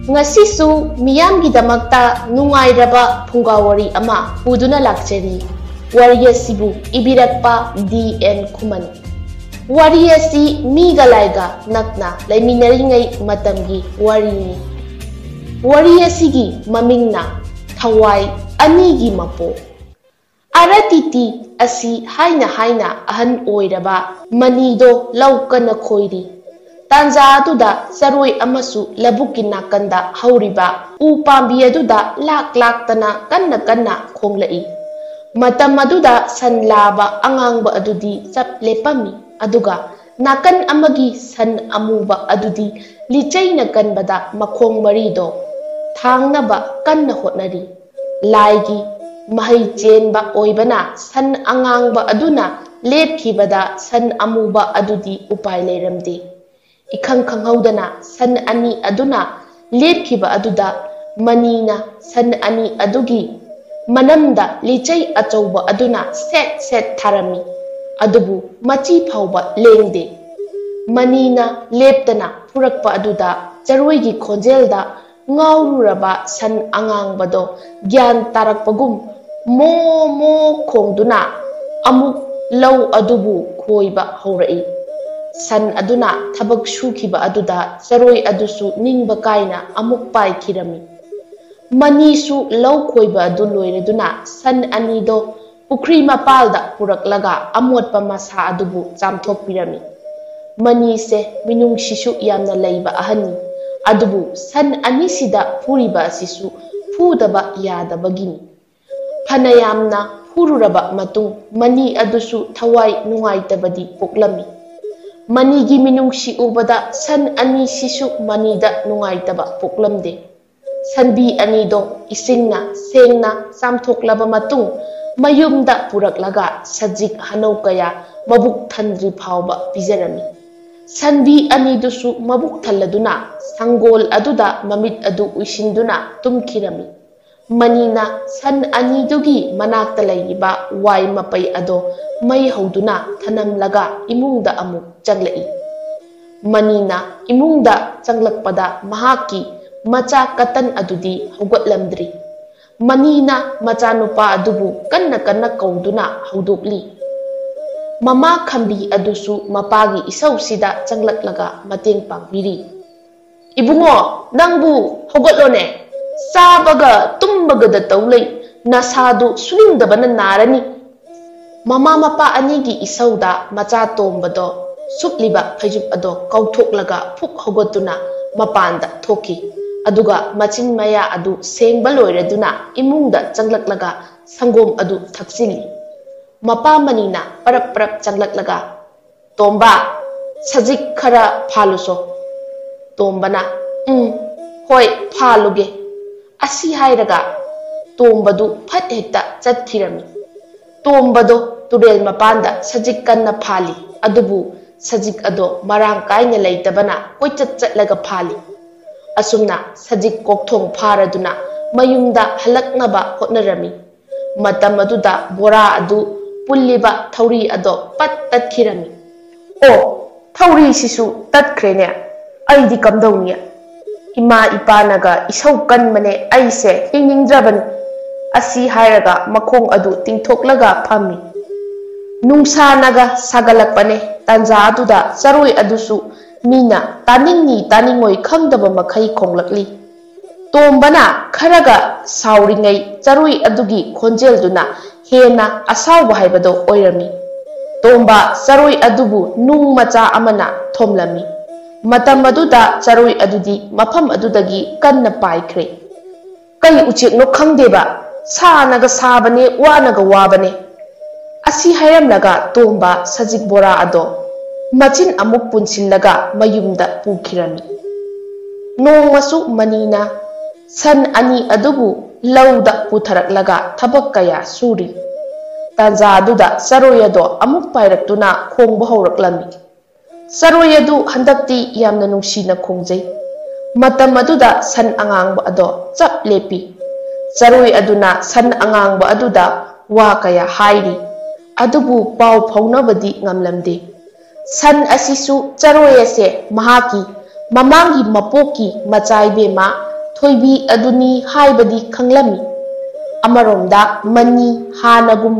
Ngasisu miyamgidamakta nungairaba phungawari ama puduna lakchari wariya sibu ibirakpa DN Kuman wariya si miga laiga nakna laiminaringai matamgi warini wariya sigi mamingna thawai anigi mapo aratiti asi haina ahan oiraba manido laukana khoiri Tanza aduda saroi amasu labuki nakanda hauriba u pambi aduda lak tana kanna khonglai matam aduda san laba angangba adudi chap lepami aduga nakan amagi san amuba adudi lichaina kanbada makhong marido thangnaba kanna hotnari laigi mahai chenba oibana san angangba aduna lepkhibada san amuba adudi upai leiramde Ikang kanghaudana san ani aduna lepkiba aduda manina san ani adugi manamda lichai achauba aduna set tharami adubu machi phauba lengde manina leptana purakpa aduda charoigi khonjelda ngaururaba san angangbado gyan tarakpagum mo khongduna amuk lau adubu khoiba haurai San aduna thabak shukiba aduda saroi adusu ningba kaina amuk pai kirami manisu lau khoiba adu loireduna san anido pukri mapalda puraklaga amotpa masa adubu chamthok pirami manise minung shishu yamna leiba ahani adubu san anisida puriba sisu phudaba yadabagini phanayamna phururaba matung mani adusu thawai nungaitabadi poklami Manigi minungsi ubada san ani sisu manida nungaitaba poklamde. Sanbi anido isingna sengna samthoklaba matung mayumda puraklaga sajik hanau kaya mabuk thandri phauba pijarami. Sanbi anidusu mabuk thalladuna sanggol aduda mamit adu uisinduna tumkirami. Manina san anidugi manakta layriba wai mapai ado may hauduna thanamlaga imungda amuk changlai. Manina imungda changlakpada mahaki macha katan adudi haugatlamdri. Manina macha nupa adubu kanna kauduna haudukli. Mama khambi adusu mapagi isausida changlaklaga mateng pangbiri. Ibungo nangbu haugatlone Sabaga tumbaga da taulay nasado sunindabana narani. Mama mapa anigi isauda macha tombado supliba phajub ado kauthoklaga phuk hogotuna mapanda thoki. Aduga machin maya adu sengba loireduna imungda changlaklaga sangom adu thaksili. Mapa manina parap changlaklaga tomba sajik khara phaluso. Tombana hoi phaluge. Asi hairaga tombadu phat hekta chatkirami tombado turel mapanda sajik kanna phali adubu sajik ado marang kaina leitabana koichat chatlaga phali asumna sajik kokthong pharaduna mayumda halaknaba hotnarami matam aduda bora adu pulliba thauri ado pat tatkirami o thauri sisu tatkrene aidi kamdawniya Ima ipanaga isau kan mane aise hingingdraban asi hairaga makhong adu tingthoklaga phami nungsa naga sagalakpane tanja aduda saroi adusu mina taningoi khangdaba makhai khonglakli tombana kharaga sauringai charoi adugi khonjelduna hena asawba haibado oirami tomba saroi adubu nung macha amana thomlami Matam aduda charoi adudi mafam adudagi kanna paikre. Kai uchik no khangdeba sa naga sabane wa naga wabane. Asi hayamlaga tomba sajik bora ado machin amuk punsillaga mayumda pukhirami. Nong masu manina san ani adubu lauda putharaklaga thabak kaya suri. Tanja aduda saroi ado amuk pairatuna khongba horaklami. Saroi adu handakti yamna nungsina khongjai matam aduda san angangba ado chap lepi saroi aduna san angangba aduda wa kaya hairi adubu pau phaunabadi ngamlamde san asisu saroi ase mahaki mamangi mapoki machai bema ꯊꯣꯏꯕꯤ ꯑꯗꯨꯅꯤ ꯍꯥꯏꯕꯗꯤ ꯈꯪꯂꯝꯃꯤ꯫ ꯑꯃꯔꯣꯝꯗ money ꯍꯥꯟꯅꯒꯨꯝ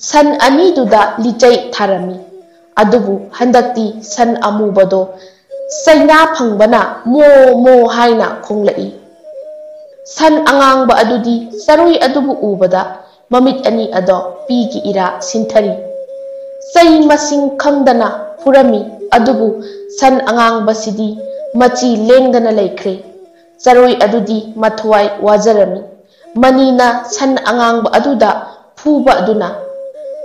ꯁꯟ ꯑꯅꯤꯗꯨꯗ ꯂꯤꯆꯩ ꯊꯥꯔꯝꯃꯤ꯫ ꯑꯗꯨꯕꯨ ꯍꯟꯗꯛꯇꯤ ꯁꯟ ꯑꯃꯨꯕꯗꯣ ꯆꯩꯅꯥ ꯐꯪꯕꯅ ꯃꯣ ꯃꯣ ꯍꯥꯏꯅ ꯈꯣꯡꯂꯛꯏ꯫ ꯁꯟ ꯑꯉꯥꯡꯕ ꯑꯗꯨꯗꯤ ꯆꯔꯣꯏ ꯑꯗꯨꯕꯨ ꯎꯕꯗ ꯃꯃꯤꯠ ꯑꯅꯤ ꯑꯗꯣ ꯄꯤꯒꯤ ꯏꯔꯥ ꯁꯤꯟꯊꯔꯤ꯫ ꯆꯩ ꯃꯁꯤꯡ ꯈꯪꯗꯅ ꯐꯨꯔꯝꯃꯤ꯫ ꯑꯗꯨꯕꯨ ꯁꯟ ꯑꯉꯥꯡꯕꯁꯤꯗꯤ ꯃꯆꯤ ꯂꯦꯡꯗꯅ ꯂꯩꯈ꯭ꯔꯦ꯫ ꯆꯔꯣꯏ ꯑꯗꯨꯗꯤ ꯃꯊ꯭ꯋꯥꯏ ꯋꯥꯖꯔꯝꯃꯤ꯫ ꯃꯅꯤꯅ ꯁꯟ ꯑꯉꯥꯡꯕ ꯑꯗꯨꯗ ꯐꯨꯕ ꯑꯗꯨꯅ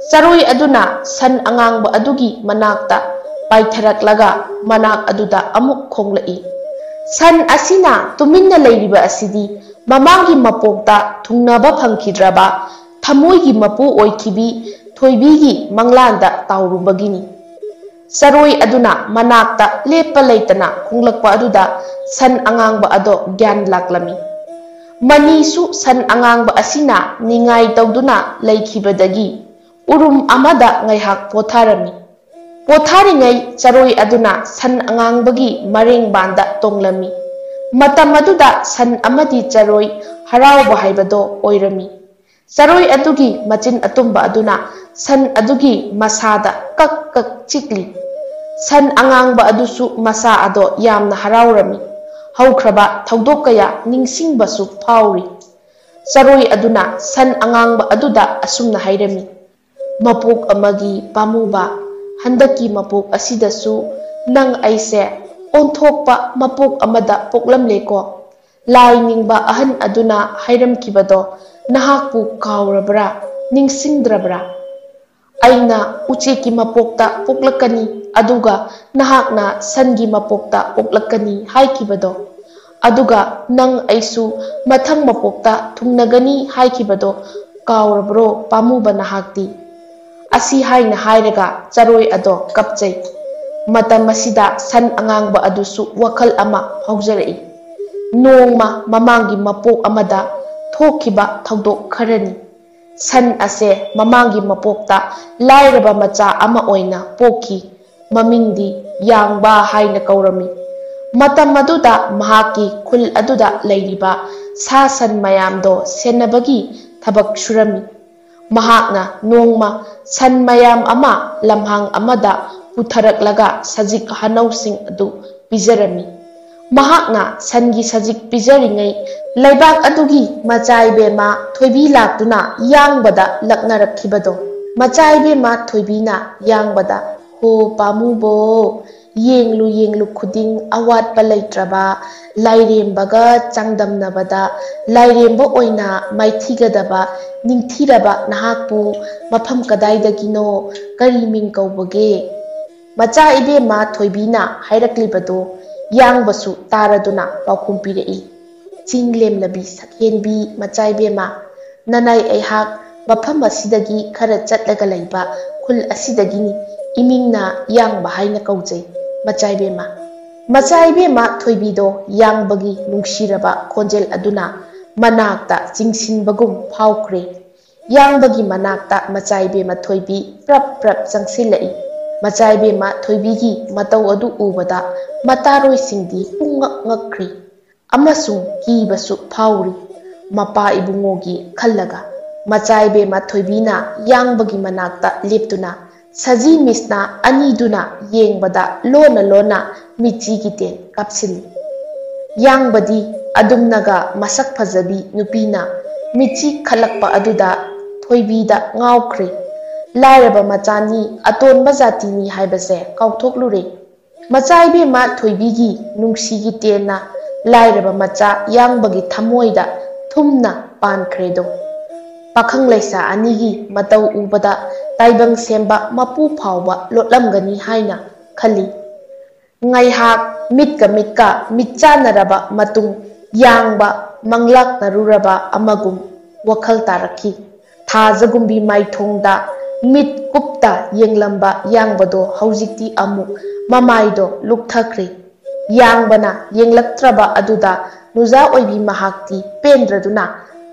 ꯆꯔꯣꯏ ꯑꯗꯨꯅ ꯁꯟ ꯑꯉꯥꯡꯕ ꯑꯗꯨꯒꯤ ꯃꯅꯥꯛꯇ ꯄꯥꯏꯊꯔꯛꯂꯒ ꯃꯅꯥꯛ ꯑꯗꯨꯗ ꯑꯃꯨꯛ ꯈꯣꯡꯂꯛꯏ꯫ ꯁꯟ ꯑꯁꯤꯅ ꯇꯨꯃꯤꯟꯅ ꯂꯩꯔꯤꯕ ꯑꯁꯤꯗꯤ ꯃꯃꯥꯡꯒꯤ ꯃꯄꯣꯛꯇ ꯊꯨꯡꯅꯕ ꯐꯪꯈꯤꯗ꯭ꯔꯕ ꯊꯃꯣꯏꯒꯤ ꯃꯄꯨ ꯑꯣꯏꯈꯤꯕꯤ ꯊꯣꯏꯕꯤꯒꯤ ꯃꯪꯂꯥꯟꯗ ꯇꯥꯎꯔꯨꯕꯒꯤꯅꯤ꯫ ꯆꯔꯣꯏ ꯑꯗꯨꯅ ꯃꯅꯥꯛꯇ ꯂꯦꯞꯄ ꯂꯩꯇꯅ ꯈꯣꯡꯂꯛꯄ ꯑꯗꯨꯗ ꯁꯟ ꯑꯉꯥꯡꯕ ꯑꯗꯣ ꯒ꯭ꯌꯥꯟ ꯂꯥꯛꯂꯝꯃꯤ꯫ ꯃꯅꯤꯁꯨ ꯁꯟ ꯑꯉꯥꯡꯕ ꯑꯁꯤꯅ ꯅꯤꯡꯉꯥꯏ ꯇꯧꯗꯨꯅ ꯂꯩꯈꯤꯕꯗꯒꯤ ꯎꯔꯨꯝ ꯑꯃꯗ ꯉꯥꯏꯍꯥꯛ ꯄꯣꯊꯥꯔꯝꯃꯤ꯫ ꯄꯣꯊꯥꯔꯤꯉꯩ ꯆꯔꯣꯏ ꯑꯗꯨꯅ ꯁꯟ ꯑꯉꯥꯡꯕꯒꯤ ꯃꯔꯦꯡꯕꯥꯟꯗ ꯇꯣꯡꯂꯝꯃꯤ꯫ ꯃꯇꯝ ꯑꯗꯨꯗ ꯁꯟ ꯑꯃꯗꯤ ꯆꯔꯣꯏ ꯍꯔꯥꯎꯕ ꯍꯥꯏꯕꯗꯣ ꯑꯣꯏꯔꯝꯃꯤ꯫ ꯆꯔꯣꯏ ꯑꯗꯨꯒꯤ ꯃꯆꯤꯟ ꯑꯇꯨꯝꯕ ꯑꯗꯨꯅ ꯁꯟ ꯑꯗꯨꯒꯤ ꯃꯁꯥꯗ ꯀꯛ ꯀꯛ ꯆꯤꯛꯂꯤ꯫ ꯁꯟ ꯑꯉꯥꯡꯕ ꯑꯗꯨꯁꯨ ꯃꯁꯥ ꯑꯗꯣ ꯌꯥꯝꯅ ꯍꯔꯥꯎꯔꯝꯃꯤ꯫ ꯍꯧꯈ꯭ꯔꯕ ꯊꯧꯗꯣꯛ ꯀꯌꯥ ꯅꯤꯡꯁꯤꯡꯕꯁꯨ ꯐꯥꯎꯔꯤ꯫ ꯆꯔꯣꯏ ꯑꯗꯨꯅ ꯁꯟ ꯑꯉꯥꯡꯕ ꯑꯗꯨꯗ ꯑꯁꯨꯝꯅ ꯍꯥꯏꯔꯝꯃꯤ: "ꯃꯄꯣꯛ ꯑꯃꯒꯤ ꯄꯥꯝꯃꯨꯕ, ꯍꯟꯗꯛꯀꯤ ꯃꯄꯣꯛ ꯑꯁꯤꯗꯁꯨ ꯅꯪ ꯑꯩꯁꯦ ꯑꯣꯟꯊꯣꯛꯄ ꯃꯄꯣꯛ ꯑꯃꯗ ꯄꯣꯛꯂꯝꯂꯦꯀꯣ꯫ ꯂꯥꯏ ꯅꯤꯡꯕ ꯑꯍꯟ ꯑꯗꯨꯅ ꯍꯥꯏꯔꯝꯈꯤꯕꯗꯣ ꯅꯍꯥꯛꯄꯨ ꯀꯥꯎꯔꯕ꯭ꯔꯥ, ꯅꯤꯡꯁꯤꯡꯗ꯭ꯔꯕ꯭ꯔꯥ? ꯑꯩꯅ ꯎꯆꯦꯛꯀꯤ ꯃꯄꯣꯛꯇ ꯄꯣꯛꯂꯛꯀꯅꯤ, ꯑꯗꯨꯒ ꯅꯍꯥꯛꯅ ꯁꯟꯒꯤ ꯃꯄꯣꯛꯇ ꯄꯣꯛꯂꯛꯀꯅꯤ ꯍꯥꯏꯈꯤꯕꯗꯣ, ꯑꯗꯨꯒ ꯅꯪ ꯑꯩꯁꯨ ꯃꯊꯪ ꯃꯄꯣꯛꯇ ꯊꯨꯡꯅꯒꯅꯤ ꯍꯥꯏꯈꯤꯕꯗꯣ ꯀꯥꯎꯔꯕ꯭ꯔꯣ ꯄꯥꯝꯃꯨꯕ ꯅꯍꯥꯛꯇꯤ?" ꯑꯁꯤ ꯍꯥꯏꯅ ꯍꯥꯏꯔꯒ ꯆꯔꯣꯏ ꯑꯗꯣ ꯀꯞꯆꯩ꯫ ꯃꯇꯝ ꯑꯁꯤꯗ ꯁꯟ ꯑꯉꯥꯡꯕ ꯑꯗꯨꯁꯨ ꯋꯥꯈꯜ ꯑꯃ ꯐꯥꯎꯖꯔꯛꯏ꯫ ꯅꯣꯡꯃ ꯃꯃꯥꯡꯒꯤ ꯃꯄꯣꯛ ꯑꯃꯗ ꯊꯣꯛꯈꯤꯕ ꯊꯧꯗꯣꯛ ꯈꯔꯅꯤ꯫ ꯁꯟ ꯑꯁꯦ ꯃꯃꯥꯡꯒꯤ ꯃꯄꯣꯛꯇ ꯂꯥꯏꯔꯕ ꯃꯆꯥ ꯑꯃ ꯑꯣꯏꯅ ꯄꯣꯛꯈꯤ꯫ ꯃꯃꯤꯡꯗꯤ ꯌꯥꯡꯕ ꯍꯥꯏꯅ ꯀꯧꯔꯝꯃꯤ꯫ ꯃꯇꯝ ꯑꯗꯨꯗ ꯃꯍꯥꯛꯀꯤ ꯈꯨꯜ ꯑꯗꯨꯗ ꯂꯩꯔꯤꯕ ꯁꯥ ꯁꯟ ꯃꯌꯥꯝꯗꯣ ꯁꯦꯟꯅꯕꯒꯤ ꯊꯕꯛ ꯁꯨꯔꯝꯃꯤ꯫ ꯃꯍꯥꯛꯅ ꯅꯣꯡꯃ ꯁꯟ ꯃꯌꯥꯝ ꯑꯃ ꯂꯝꯍꯥꯡ ꯑꯃꯗ ꯄꯨꯊꯔꯛꯂꯒ ꯁꯖꯤꯛ ꯍꯅꯧꯁꯤꯡ ꯑꯗꯨ ꯄꯤꯖꯔꯝꯃꯤ꯫ ꯃꯍꯥꯛꯅ ꯁꯟꯒꯤ ꯁꯖꯤꯛ ꯄꯤꯖꯔꯤꯉꯩ ꯂꯩꯕꯥꯛ ꯑꯗꯨꯒꯤ ꯃꯆꯥꯏꯕꯦꯝꯃ ꯊꯣꯏꯕꯤ ꯂꯥꯛꯇꯨꯅ ꯌꯥꯡꯕꯗ ꯂꯛꯅꯔꯛꯈꯤꯕꯗꯣ꯫ ꯃꯆꯥꯏꯕꯦꯝꯃ ꯊꯣꯏꯕꯤꯅ ꯌꯥꯡꯕꯗ "ꯍꯣ ꯄꯥꯝꯃꯨꯕꯣ, ꯌꯦꯡꯂꯨ ꯌꯦꯡꯂꯨ ꯈꯨꯗꯤꯡ ꯑꯋꯥꯠꯄ ꯂꯩꯇ꯭ꯔꯕ ꯂꯥꯏꯔꯦꯝꯕꯒ ꯆꯥꯡꯗꯝꯅꯕꯗ ꯂꯥꯏꯔꯦꯝꯕ ꯑꯣꯏꯅ ꯃꯥꯏꯊꯤꯒꯗꯕ ꯅꯤꯡꯊꯤꯔꯕ ꯅꯍꯥꯛꯄꯨ ꯃꯐꯝ ꯀꯗꯥꯏꯗꯒꯤꯅꯣ, ꯀꯔꯤ ꯃꯤꯡ ꯀꯧꯕꯒꯦ?" ꯃꯆꯥ ꯏꯕꯦꯝꯃ ꯊꯣꯏꯕꯤꯅ ꯍꯥꯏꯔꯛꯂꯤꯕꯗꯣ ꯌꯥꯡꯕꯁꯨ ꯇꯥꯔꯗꯨꯅ ꯄꯥꯎꯈꯨꯝ ꯄꯤꯔꯛꯏ: "ꯆꯤꯡ ꯂꯦꯝꯂꯕꯤ ꯁꯛꯍꯦꯟꯕꯤ ꯃꯆꯥꯏꯕꯦꯝꯃ, ꯅꯅꯥꯏ ꯑꯩꯍꯥꯛ ꯃꯐꯝ ꯑꯁꯤꯗꯒꯤ ꯈꯔ ꯆꯠꯂꯒ ꯂꯩꯕ ꯈꯨꯜ ꯑꯁꯤꯗꯒꯤꯅꯤ꯫ ꯏꯃꯤꯡꯅ ꯌꯥꯡꯕ ꯍꯥꯏꯅ ꯀꯧꯖꯩ ꯃꯆꯥꯏꯕꯦꯝꯃ." ꯃꯆꯥꯏꯕꯦꯝꯃ ꯊꯣꯏꯕꯤꯗꯣ ꯌꯥꯡꯕꯒꯤ ꯅꯨꯡꯁꯤꯔꯕ ꯈꯣꯟꯖꯦꯜ ꯑꯗꯨꯅ ꯃꯅꯥꯛꯇ ꯆꯤꯡꯁꯤꯟꯕꯒꯨꯝ ꯐꯥꯎꯈ꯭ꯔꯦ꯫ ꯌꯥꯡꯕꯒꯤ ꯃꯅꯥꯛꯇ ꯃꯆꯥꯏꯕꯦꯝꯃ ꯊꯣꯏꯕꯤ ꯄ꯭ꯔꯞ ꯄ꯭ꯔꯞ ꯆꯪꯁꯤꯜꯂꯛꯏ꯫ ꯃꯆꯥꯏꯕꯦꯝꯃ ꯊꯣꯏꯕꯤꯒꯤ ꯃꯇꯧ ꯑꯗꯨ ꯎꯕꯗ ꯃꯇꯥꯔꯣꯏꯁꯤꯡꯗꯤ ꯄꯨꯡꯉꯛ ꯉꯛꯈ꯭ꯔꯤ ꯑꯃꯁꯨꯡ ꯀꯤꯕꯁꯨ ꯐꯥꯎꯔꯤ꯫ ꯃꯄꯥ ꯏꯕꯨꯡꯉꯣꯒꯤ ꯈꯜꯂꯒ ꯃꯆꯥꯏꯕꯦꯝꯃ ꯊꯣꯏꯕꯤꯅ ꯌꯥꯡꯕꯒꯤ ꯃꯅꯥꯛꯇ ꯂꯦꯞꯇꯨꯅ ꯁꯖꯤ ꯃꯤꯁꯅ ꯑꯅꯤꯗꯨꯅ ꯌꯦꯡꯕꯗ ꯂꯣꯟꯅ ꯂꯣꯟꯅ ꯃꯤꯆꯤꯒꯤ ꯇꯦꯟ ꯀꯥꯞꯁꯤꯜꯂꯤ꯫ ꯌꯥꯡꯕꯗꯤ ꯑꯗꯨꯝꯅꯒ ꯃꯁꯛ ꯐꯖꯕꯤ ꯅꯨꯄꯤꯅ ꯃꯤꯆꯤ ꯈꯠꯂꯛꯄ ꯑꯗꯨꯗ ꯊꯣꯏꯕꯤꯗ ꯉꯥꯎꯈ꯭ꯔꯦ꯫ ꯂꯥꯏꯔꯕ ꯃꯆꯥꯅꯤ, ꯑꯇꯣꯟꯕ ꯖꯥꯇꯤꯅꯤ ꯍꯥꯏꯕꯁꯦ ꯀꯥꯎꯊꯣꯛꯂꯨꯔꯦ꯫ ꯃꯆꯥꯏꯕꯦꯝꯃ ꯊꯣꯏꯕꯤꯒꯤ ꯅꯨꯡꯁꯤꯒꯤ ꯇꯦꯟꯅ ꯂꯥꯏꯔꯕ ꯃꯆꯥ ꯌꯥꯡꯕꯒꯤ ꯊꯃꯣꯏꯗ ꯊꯨꯝꯅ ꯄꯥꯟꯈ꯭ꯔꯦꯗꯣ꯫ ꯄꯥꯈꯪ ꯂꯩꯁꯥ ꯑꯅꯤꯒꯤ ꯃꯇꯧ ꯎꯕꯗ ꯇꯥꯏꯕꯪ ꯁꯦꯝꯕ ꯃꯄꯨ ꯐꯥꯎꯕ ꯂꯣꯠꯂꯝꯒꯅꯤ ꯍꯥꯏꯅ ꯈꯜꯂꯤ꯫ ꯉꯥꯏꯍꯥꯛ ꯃꯤꯠꯀ ꯃꯤꯠꯀ ꯃꯤꯠꯆꯥꯟꯅꯔꯕ ꯃꯇꯨꯡ ꯌꯥꯡꯕ ꯃꯪꯂꯥꯛꯅꯔꯨꯔꯕ ꯑꯃꯒꯨꯝ ꯋꯥꯈꯜ ꯇꯥꯔꯛꯈꯤ꯫ ꯊꯥꯖꯒꯨꯝꯕꯤ ꯃꯥꯏꯊꯣꯡꯗ ꯃꯤꯠ ꯀꯨꯞꯇ ꯌꯦꯡꯂꯝꯕ ꯌꯥꯡꯕꯗꯣ ꯍꯧꯖꯤꯛꯇꯤ ꯑꯃꯨꯛ ꯃꯃꯥꯏꯗꯣ ꯂꯨꯞꯊꯈ꯭ꯔꯦ꯫ ꯌꯥꯡꯕꯅ ꯌꯦꯡꯂꯛꯇ꯭ꯔꯕ ꯑꯗꯨꯗ ꯅꯨꯖꯥ ꯑꯣꯏꯕꯤ ꯃꯍꯥꯛꯇꯤ ꯄꯦꯟꯗ꯭ꯔꯗꯨꯅ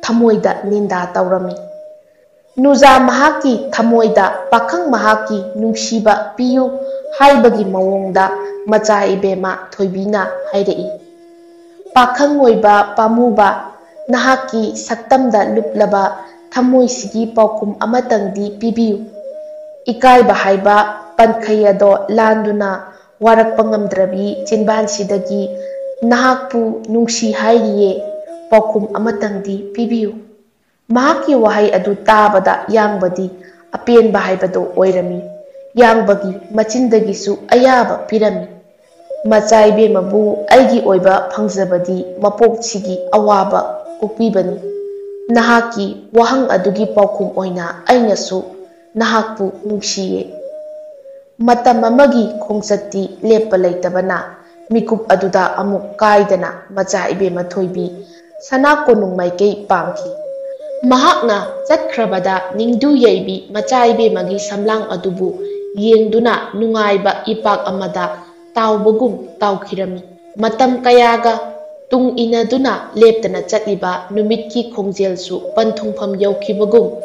ꯊꯃꯣꯏꯗ ꯅꯤꯟꯗꯥ ꯇꯧꯔꯝꯃꯤ꯫ ꯅꯨꯖꯥ ꯃꯍꯥꯛꯀꯤ ꯊꯃꯣꯏꯗ ꯄꯥꯈꯪ ꯃꯍꯥꯛꯀꯤ ꯅꯨꯡꯁꯤꯕ ꯄꯤꯌꯨ ꯍꯥꯏꯕꯒꯤ ꯃꯑꯣꯡꯗ ꯃꯆꯥ ꯏꯕꯦꯝꯃ ꯊꯣꯏꯕꯤꯅ ꯍꯥꯏꯔꯛꯏ: Pakhang oiba pamuba nahaki saktamda luplaba thamoisigi paukum amatangdi pibiyu. Ikaiba haiba pankhai ado landuna warakpa ngamdrabi chinbansidagi nahakpu nungsi hairiye paukum amatangdi pibiyu. Mahaki wahai adu tabada yangbadi apenba haibado oirami. Yangbagi machindagisu ayaba pirami. Macaibe mabu aigi oiba phangzabadi mapokchigi awaba ukpibani. Nahaki wahang adugi paukum oina ainasu nahakpu nungsiye. Matam amagi khongchati lepa leitabana mikup aduda amuk kaidana macaibe mathoibi sana konung maikei pangki. Mahakna chatkrabada ningdu yaibi macaibe magi samlang adubu yengduna nungaiba ipak amada taubagum taukirami. Matam kayaga tung inaduna leptana chatliba numitki khongjelsu panthungpham yaukibagum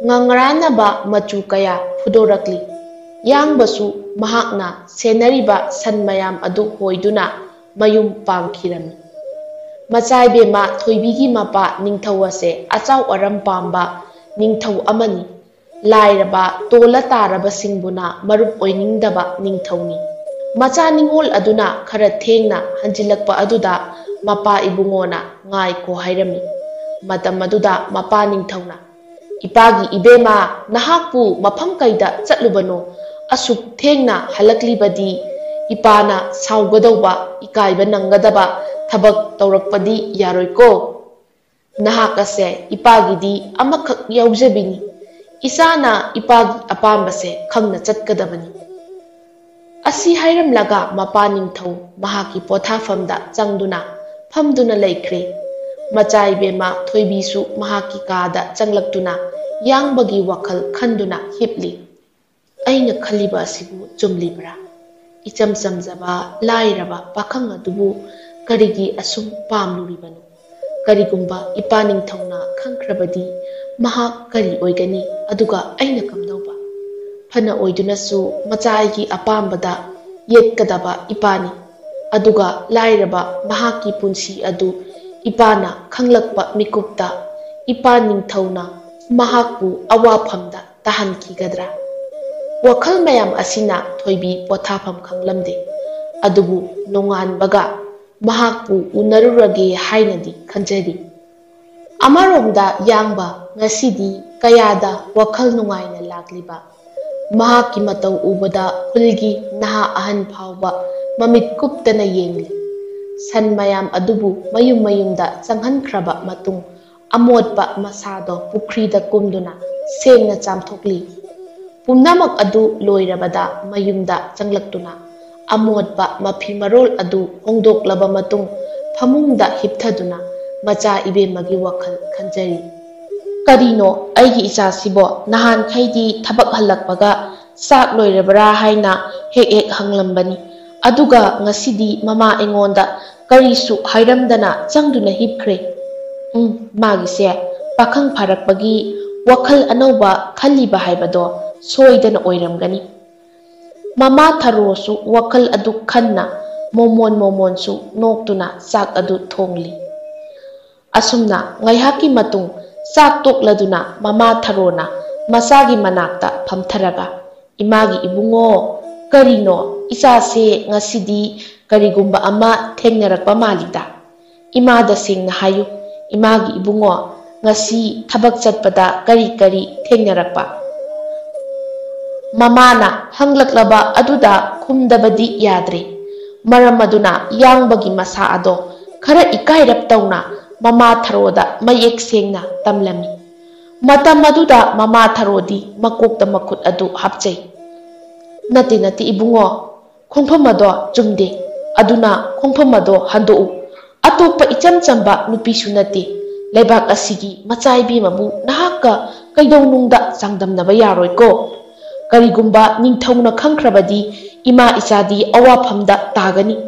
ngangaranaba machu kaya fudorakli. Yangbasu mahakna senariba san mayam adu hoiduna mayum pangkirami. Macaibe ma thoibigi mapa ningthau ase achau aram pamba ningthau amani. Lairaba tola taraba singbuna marup oiningdaba ningthauni. Macha ningol aduna khara thengna hanjilakpa aduda mapa ibungona ngai ko hairami. Matam aduda mapa ningthauna ipagi ibema nahakpu mafam kaida chatlubano asuk thengna halaklibadi ipana saugadauba ikaiba nangadaba thabak taurakpadi yaroiko. Nahak ase ipagidi amakak yaujabini. Isana ipagi apambase khangna chatkadabani. Asi hairamlaga mapa ningthau mahaki pothafamda changduna famduna laikre. Macaibe ma thoibisu mahaki kada changlaktuna yangbagi wakhal khanduna hipli. Aina khaliba asibu chumlibra. Icham samjaba lairaba pakhang adubu karigi asum pamluribanu. Karigumba ipaning thauna khangkrabadi mahak kari oigani aduga aina kamdauba. Phana oidunasu machaigi apambada yetkadaba ipani. Aduga lairaba mahaki punsi adu ipana khanglakpa mikupta ipaning thauna mahakpu awaphamda tahankigadra. Wakhal mayam asina thoibi pothafam khanglamde. Adubu nonganbaga mahakpu unarurage hainadi khanjari. Amaromda yangba ngasidi kayada wakhal nungaina lakliba. Mahaki matau ubada hulgi naha ahan phawba mamit kuptana yengli. San mayam adubu mayum mayumda changhankraba matung amotpa masado pukrida kumduna sengna chamthokli. Pumnamak adu loirabada mayumda changlaktuna amotpa mafi marol adu hongdoklaba matung phamungda hipthaduna macha ibemagi wakhal khanjari. Karino aigi icha sibo nahan khaidi thabak halakpaga sak loirabara haina hek hanglambani. Aduga ngasidi mama engonda karisu hairamdana changduna hipkhre. Magise pakhang pharakpagi wakhal anauba khaliba haibado soidana oiramgani. Mama tharosu wakhal adu khanna momon su noktuna sak adu thongli. Asumna ngaihaki matung sak tokladuna mama tharona masagi manakta phamtharaga imagi ibungo karino isase ngasidi karigumba ama thengnarakpa malida. Imada singna hayu imagi ibungo ngasi thabak chatpada kari thengnarakpa. Mamana hanglaklaba aduda khumdabadi yadre. Maram aduna yangbagi masa ado khara ikairap tauna mama tharoda mayek sengna tamlami. Matam aduda mama tharodi makokta makut adu hapchai. Nati ibungo khongpham ado chumde aduna khongpham ado handou. Atopa icham chamba nupisu nati leibak asigi macaibi mabu nahakka kaidonungda sangdamnaba yaroiko. Karigumba ningthauna khangkrabadi ima ichadi awaphamda tagani.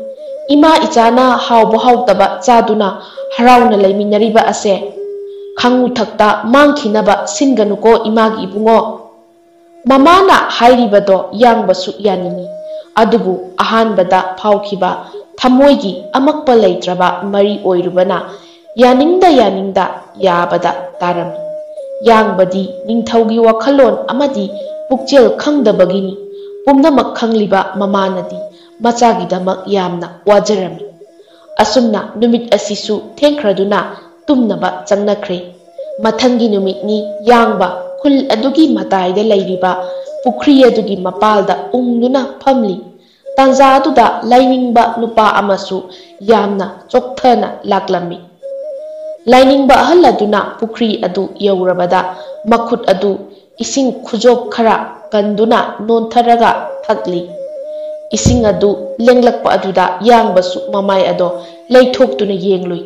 Ima ichana hawba hawtaba chaduna harauna laiminariba ase khangu thakta mangkhinaba singanuko imagi ibungo. Mamana hairibado yangbasu yanini. Adubu ahanbada phawkhiba ꯊꯃꯣꯏꯒꯤ ꯑꯃꯛꯄ ꯂꯩꯇ꯭ꯔꯕ ꯃꯔꯤ ꯑꯣꯏꯔꯨꯕꯅ ꯌꯥꯅꯤꯡꯗ ꯌꯥꯕꯗ ꯇꯥꯔꯝꯃꯤ꯫ ꯌꯥꯡꯕꯗꯤ ꯅꯤꯡꯊꯧꯒꯤ ꯋꯥꯈꯜꯂꯣꯟ ꯑꯃꯗꯤ ꯄꯨꯛꯆꯦꯜ ꯈꯪꯗꯕꯒꯤꯅꯤ꯫ ꯄꯨꯝꯅꯃꯛ ꯈꯪꯂꯤꯕ ꯃꯃꯥꯅꯗꯤ ꯃꯆꯥꯒꯤꯗꯃꯛ ꯌꯥꯝꯅ ꯋꯥꯖꯔꯝꯃꯤ꯫ ꯑꯁꯨꯝꯅ ꯅꯨꯃꯤꯠ ꯑꯁꯤꯁꯨ ꯊꯦꯡꯈ꯭ꯔꯗꯨꯅ ꯇꯨꯝꯅꯕ ꯆꯪꯅꯈ꯭ꯔꯦ꯫ ꯃꯊꯪꯒꯤ ꯅꯨꯃꯤꯠꯅꯤ ꯌꯥꯡꯕ ꯈꯨꯜ ꯑꯗꯨꯒꯤ ꯃꯇꯥꯏꯗ ꯂꯩꯔꯤꯕ ꯄꯨꯈ꯭ꯔꯤ ꯑꯗꯨꯒꯤ ꯃꯄꯥꯜꯗ ꯎꯡꯗꯨꯅ ꯐꯝꯂꯤ꯫ ꯇꯥꯟꯖꯥ ꯑꯗꯨꯗ ꯂꯥꯏꯅꯤꯡꯕ ꯅꯨꯄꯥ ꯑꯃꯁꯨ ꯌꯥꯝꯅ ꯆꯣꯛꯊꯅ ꯂꯥꯛꯂꯝꯃꯤ꯫ ꯂꯥꯏꯅꯤꯡꯕ ꯑꯍꯜ ꯑꯗꯨꯅ ꯄꯨꯈ꯭ꯔꯤ ꯑꯗꯨ ꯌꯧꯔꯕꯗ ꯃꯈꯨꯠ ꯑꯗꯨ ꯏꯁꯤꯡ ꯈꯨꯖꯣꯞ ꯈꯔ ꯀꯟꯗꯨꯅ ꯅꯣꯟꯊꯔꯒ ꯊꯛꯂꯤ꯫ ꯏꯁꯤꯡ ꯑꯗꯨ ꯂꯦꯡꯂꯛꯄ ꯑꯗꯨꯗ ꯌꯥꯡꯕꯁꯨ ꯃꯃꯥꯏ ꯑꯗꯣ ꯂꯩꯊꯣꯛꯇꯨꯅ ꯌꯦꯡꯂꯨꯏ꯫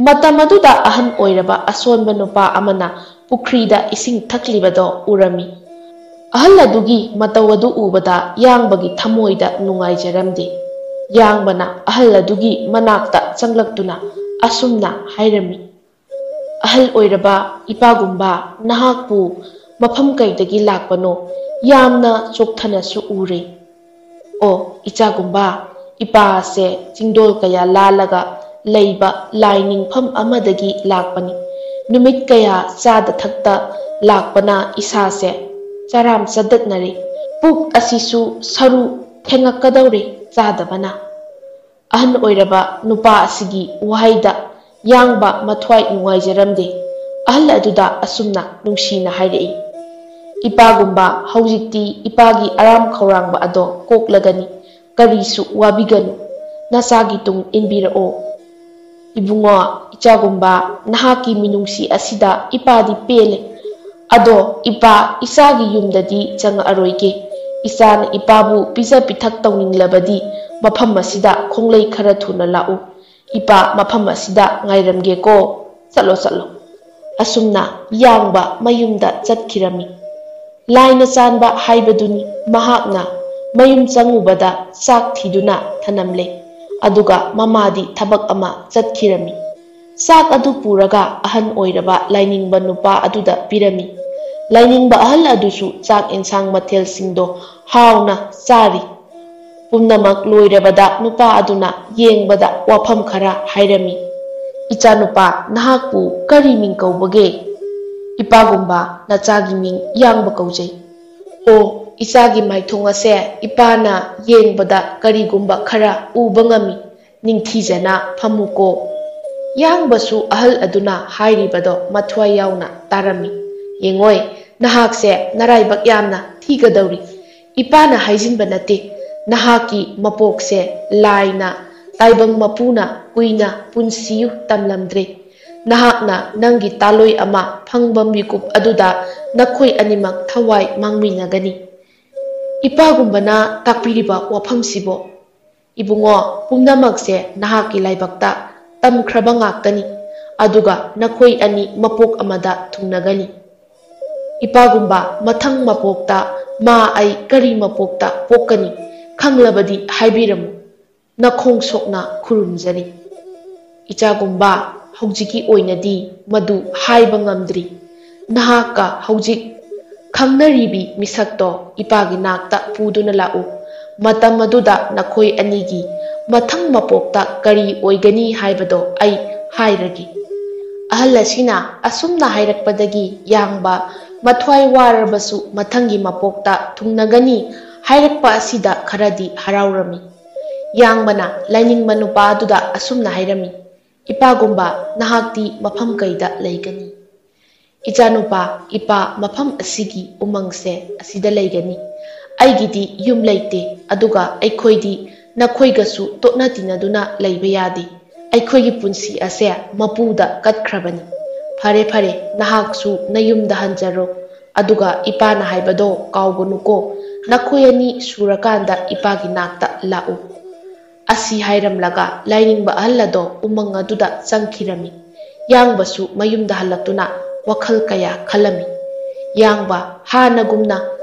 ꯃꯇꯝ ꯑꯗꯨꯗ ꯑꯍꯟ ꯑꯣꯏꯔꯕ ꯑꯁꯣꯟꯕ ꯅꯨꯄꯥ ꯑꯃꯅ ꯄꯨꯈ꯭ꯔꯤꯗ ꯏꯁꯤꯡ ꯊꯛꯂꯤꯕꯗꯣ ꯎꯔꯝꯃꯤ꯫ ꯑꯍꯜ ꯑꯗꯨꯒꯤ ꯃꯇꯧ ꯑꯗꯨ ꯎꯕꯗ ꯌꯥꯡꯕꯒꯤ ꯊꯃꯣꯏꯗ ꯅꯨꯡꯉꯥꯏꯖꯔꯝꯗꯦ꯫ ꯌꯥꯡꯕꯅ ꯑꯍꯜ ꯑꯗꯨꯒꯤ ꯃꯅꯥꯛꯇ ꯆꯪꯂꯛꯇꯨꯅ ꯑꯁꯨꯝꯅ ꯍꯥꯏꯔꯝꯃꯤ, "ꯑꯍꯜ ꯑꯣꯏꯔꯕ ꯏꯄꯥꯒꯨꯝꯕ, ꯅꯍꯥꯛꯄꯨ ꯃꯐꯝ ꯀꯩꯗꯒꯤ ꯂꯥꯛꯄꯅꯣ? ꯌꯥꯝꯅ ꯆꯣꯛꯊꯅꯁꯨ ꯎꯔꯦ꯫ ꯑꯣ ꯏꯆꯥꯒꯨꯝꯕ, ꯏꯄꯥ ꯑꯁꯦ ꯆꯤꯡꯗꯣꯜ ꯀꯌꯥ ꯂꯥꯜꯂꯒ ꯂꯩꯕ ꯂꯥꯏ ꯅꯤꯡꯐꯝ ꯑꯃꯗꯒꯤ ꯂꯥꯛꯄꯅꯤ꯫ ꯅꯨꯃꯤꯠ ꯀꯌꯥ ꯆꯥꯗ ꯊꯛꯇ ꯂꯥꯛꯄꯅ ꯏꯁꯥꯁꯦ ꯆꯔꯥꯝ ꯆꯗꯠꯅꯔꯦ꯫ ꯄꯨꯛ ꯑꯁꯤꯁꯨ ꯁꯔꯨ ꯊꯦꯡꯉꯛꯀꯗꯧꯔꯦ ꯆꯥꯗꯕꯅ"꯫ ꯑꯍꯟ ꯑꯣꯏꯔꯕ ꯅꯨꯄꯥ ꯑꯁꯤꯒꯤ ꯋꯥꯍꯩꯗ ꯌꯥꯡꯕ ꯃꯊ꯭ꯋꯥꯏ ꯅꯨꯡꯉꯥꯏꯖꯔꯝꯗꯦ꯫ ꯑꯍꯜ ꯑꯗꯨꯗ ꯑꯁꯨꯝꯅ ꯅꯨꯡꯁꯤꯅ ꯍꯥꯏꯔꯛꯏ, "ꯏꯄꯥꯒꯨꯝꯕ, ꯍꯧꯖꯤꯛꯇꯤ ꯏꯄꯥꯒꯤ ꯑꯔꯥꯝ ꯈꯧꯔꯥꯡꯕ ꯑꯗꯣ ꯀꯣꯛꯂꯒꯅꯤ꯫ ꯀꯔꯤꯁꯨ ꯋꯥꯕꯤꯒꯅꯨ, ꯅꯆꯥꯒꯤ ꯇꯨꯡ ꯏꯟꯕꯤꯔꯛꯑꯣ꯫ ꯏꯕꯨꯡꯉꯣ, ꯏꯆꯥꯒꯨꯝꯕ, ꯅꯍꯥꯛꯀꯤ ꯃꯤꯅꯨꯡꯁꯤ ꯑꯁꯤꯗ ꯏꯄꯥꯗꯤ ꯄꯦꯜꯂꯦ꯫ ꯑꯗꯣ ꯏꯄꯥ ꯏꯆꯥꯒꯤ ꯌꯨꯝꯗꯗꯤ ꯆꯪꯉꯛꯑꯔꯣꯏꯒꯦ꯫ ꯏꯆꯥꯅ ꯏꯄꯥꯕꯨ ꯄꯤꯖ ꯄꯤꯊꯛ ꯇꯧꯅꯤꯡꯂꯕꯗꯤ ꯃꯐꯝ ꯑꯁꯤꯗ ꯈꯣꯡꯂꯩ ꯈꯔ ꯊꯨꯅ ꯂꯥꯛꯎ꯫ ꯏꯄꯥ ꯃꯐꯝ ꯑꯁꯤꯗ ꯉꯥꯏꯔꯝꯒꯦꯀꯣ꯫ ꯆꯠꯂꯣ ꯆꯠꯂꯣ"꯫ ꯑꯁꯨꯝꯅ ꯌꯥꯡꯕ ꯃꯌꯨꯝꯗ ꯆꯠꯈꯤꯔꯝꯃꯤ꯫ ꯂꯥꯏꯅ ꯆꯥꯟꯕ ꯍꯥꯏꯕꯗꯨꯅꯤ ꯃꯍꯥꯛꯅ ꯃꯌꯨꯝ ꯆꯪꯉꯨꯕꯗ ꯆꯥꯛ ꯊꯤꯗꯨꯅ ꯊꯅꯝꯂꯦ꯫ ꯑꯗꯨꯒ ꯃꯃꯥꯗꯤ ꯊꯕꯛ ꯑꯃ ꯆꯠꯈꯤꯔꯝꯃꯤ꯫ ꯆꯥꯛ ꯑꯗꯨ ꯄꯨꯔꯒ ꯑꯍꯟ ꯑꯣꯏꯔꯕ ꯂꯥꯏꯅꯤꯡꯕ ꯅꯨꯄꯥ ꯑꯗꯨꯗ ꯄꯤꯔꯝꯃꯤ꯫ ꯂꯥꯏꯅꯤꯡꯕ ꯑꯍꯜ ꯑꯗꯨꯁꯨ ꯆꯥꯛ ꯑꯦꯟꯁꯥꯡ ꯃꯊꯦꯜꯁꯤꯡꯗꯣ ꯍꯥꯎꯅ ꯆꯥꯔꯤ꯫ ꯄꯨꯝꯅꯃꯛ ꯂꯣꯏꯔꯕꯗ ꯅꯨꯄꯥ ꯑꯗꯨꯅ ꯌꯦꯡꯕꯗ ꯋꯥꯐꯝ ꯈꯔ ꯍꯥꯏꯔꯝꯃꯤ꯫ "ꯏꯆꯥꯅꯨꯄꯥ, ꯅꯍꯥꯛꯄꯨ ꯀꯔꯤ ꯃꯤꯡ ꯀꯧꯕꯒꯦ"? "ꯏꯄꯥꯒꯨꯝꯕ, ꯅꯆꯥꯒꯤ ꯃꯤꯡ ꯌꯥꯡꯕ ꯀꯧꯖꯩ"꯫ "ꯑꯣ, ꯏꯆꯥꯒꯤ ꯃꯥꯏꯊꯣꯡ ꯑꯁꯦ ꯏꯄꯥꯅ ꯌꯦꯡꯕꯗ ꯀꯔꯤꯒꯨꯝꯕ ꯈꯔ ꯎꯕ ꯉꯝꯃꯤ꯫ ꯅꯤꯡꯊꯤꯖꯅ ꯐꯝꯃꯨꯀꯣ"꯫ ꯌꯥꯡꯕꯁꯨ ꯑꯍꯜ ꯑꯗꯨꯅ ꯍꯥꯏꯔꯤꯕꯗꯣ ꯃꯊ꯭ꯋꯥꯏ ꯌꯥꯎꯅ ꯇꯥꯔꯝꯃꯤ꯫ "ꯌꯦꯡꯉꯣꯏ, ꯅꯍꯥꯛꯁꯦ ꯅꯔꯥꯏꯕꯛ ꯌꯥꯝꯅ ꯊꯤꯒꯗꯧꯔꯤ꯫ ꯏꯄꯥꯅ ꯍꯥꯏꯖꯤꯟꯕ ꯅꯠꯇꯦ꯫ ꯅꯍꯥꯛꯀꯤ ꯃꯄꯣꯛꯁꯦ ꯂꯥꯏꯅ, ꯇꯥꯏꯕꯪ ꯃꯄꯨꯅ ꯀꯨꯏꯅ ꯄꯨꯟꯁꯤꯌꯨ ꯇꯝꯂꯝꯗ꯭ꯔꯦ꯫ ꯅꯍꯥꯛꯅ ꯅꯪꯒꯤ ꯇꯥꯂꯣꯏ ꯑꯃ ꯐꯪꯕ ꯃꯤꯀꯨꯞ ꯑꯗꯨꯗ ꯅꯈꯣꯏ ꯑꯅꯤꯃꯛ ꯊꯋꯥꯏ ꯃꯥꯡꯃꯤꯟꯅꯒꯅꯤ"꯫ ꯏꯄꯥꯒꯨꯝꯕꯅ ꯇꯥꯛꯄꯤꯔꯤꯕ ꯋꯥꯐꯝꯁꯤꯕꯣ? "ꯏꯕꯨꯡꯉꯣ, ꯄꯨꯝꯅꯃꯛꯁꯦ ꯅꯍꯥꯛꯀꯤ ꯂꯥꯏꯕꯛꯇ ꯇꯝꯈ꯭ꯔꯕ ꯉꯥꯛꯇꯅꯤ꯫ ꯑꯗꯨꯒ ꯅꯈꯣꯏ ꯑꯅꯤ ꯃꯄꯣꯛ ꯑꯃꯗ ꯊꯨꯡꯅꯒꯅꯤ꯫ ꯏꯄꯥꯒꯨꯝꯕ, ꯃꯊꯪ ꯃꯄꯣꯛꯇ ꯑꯩ ꯀꯔꯤ ꯃꯄꯣꯛꯇ ꯄꯣꯛꯀꯅꯤ ꯈꯪꯂꯕꯗꯤ ꯍꯥꯏꯕꯤꯔꯝꯃꯨ꯫ ꯅꯈꯣꯡ ꯁꯣꯛꯅ ꯈꯨꯔꯨꯝꯖꯔꯤ"꯫ "ꯏꯆꯥꯒꯨꯝꯕ, ꯍꯧꯖꯤꯛꯀꯤ ꯑꯣꯏꯅꯗꯤ ꯃꯗꯨ ꯍꯥꯏꯕ ꯉꯝꯗ꯭ꯔꯤ꯫ ꯅꯍꯥꯛꯀ ꯍꯧꯖꯤꯛ ꯈꯪꯅꯔꯤꯕꯤ ꯃꯤꯁꯛꯇꯣ ꯏꯄꯥꯒꯤ ꯅꯥꯛꯇ ꯄꯨꯗꯨꯅ ꯂꯥꯛꯎ꯫ ꯃꯇꯝ ꯑꯗꯨꯗ ꯅꯈꯣꯏ ꯑꯅꯤꯒꯤ ꯃꯊꯪ ꯃꯄꯣꯛꯇ ꯀꯔꯤ ꯑꯣꯏꯒꯅꯤ ꯍꯥꯏꯕꯗꯣ ꯑꯩ ꯍꯥꯏꯔꯒꯦ"꯫ ꯑꯍꯜ ꯑꯁꯤꯅ ꯑꯁꯨꯝꯅ ꯍꯥꯏꯔꯛꯄꯗꯒꯤ ꯌꯥꯡꯕ ꯃꯊ꯭ꯋꯥꯏ ꯋꯥꯔꯕꯁꯨ ꯃꯊꯪꯒꯤ ꯃꯄꯣꯛꯇ ꯊꯨꯡꯅꯒꯅꯤ ꯍꯥꯏꯔꯛꯄ ꯑꯁꯤꯗ ꯈꯔꯗꯤ ꯍꯔꯥꯎꯔꯝꯃꯤ꯫ ꯌꯥꯡꯕꯅ ꯂꯥꯏꯅꯤꯡꯕ ꯅꯨꯄꯥ ꯑꯗꯨꯗ ꯑꯁꯨꯝꯅ ꯍꯥꯏꯔꯝꯃꯤ, "ꯏꯄꯥꯒꯨꯝꯕ, ꯅꯍꯥꯛꯇꯤ ꯃꯐꯝ ꯀꯩꯗ ꯂꯩꯒꯅꯤ"? "ꯏꯆꯥꯅꯨꯄꯥ, ꯏꯄꯥ ꯃꯐꯝ ꯑꯁꯤꯒꯤ ꯎꯃꯪꯁꯦ ꯑꯁꯤꯗ ꯂꯩꯒꯅꯤ꯫ ꯑꯩꯒꯤꯗꯤ ꯌꯨꯝ ꯂꯩꯇꯦ꯫ ꯑꯗꯨꯒ ꯑꯩꯈꯣꯏꯗꯤ ꯅꯈꯣꯏꯒꯁꯨ ꯇꯣꯠꯅ ꯇꯤꯟꯅꯗꯨꯅ ꯂꯩꯕ ꯌꯥꯗꯦ꯫ ꯑꯩꯈꯣꯏꯒꯤ ꯄꯨꯟꯁꯤ ꯑꯁꯦ ꯃꯄꯨꯗ ꯀꯠꯈ꯭ꯔꯕꯅꯤ꯫ ꯐꯔꯦ ꯐꯔꯦ, ꯅꯍꯥꯛꯁꯨ ꯅꯌꯨꯝꯗ ꯍꯟꯖꯔꯣ꯫ ꯑꯗꯨꯒ ꯏꯄꯥꯅ ꯍꯥꯏꯕꯗꯣ ꯀꯥꯎꯒꯅꯨꯀꯣ꯫ ꯅꯈꯣꯏ ꯑꯅꯤ ꯁꯨꯔꯀꯥꯟꯗ ꯏꯄꯥꯒꯤ ꯅꯥꯛꯇ ꯂꯥꯛꯎ"꯫ ꯑꯁꯤ ꯍꯥꯏꯔꯝꯂꯒ ꯂꯥꯏꯅꯤꯡꯕ ꯑꯍꯜ ꯑꯗꯣ ꯎꯃꯪ ꯑꯗꯨꯗ ꯆꯪꯈꯤꯔꯝꯃꯤ꯫ ꯌꯥꯡꯕꯁꯨ ꯃꯌꯨꯝꯗ ꯍꯜꯂꯛꯇꯨꯅ ꯋꯥꯈꯜ ꯀꯌా ꯈꯜꯂꯝꯃꯤ꯫ ꯌꯥꯡꯕ ꯍꯥꯟꯅꯒꯨꯝꯅ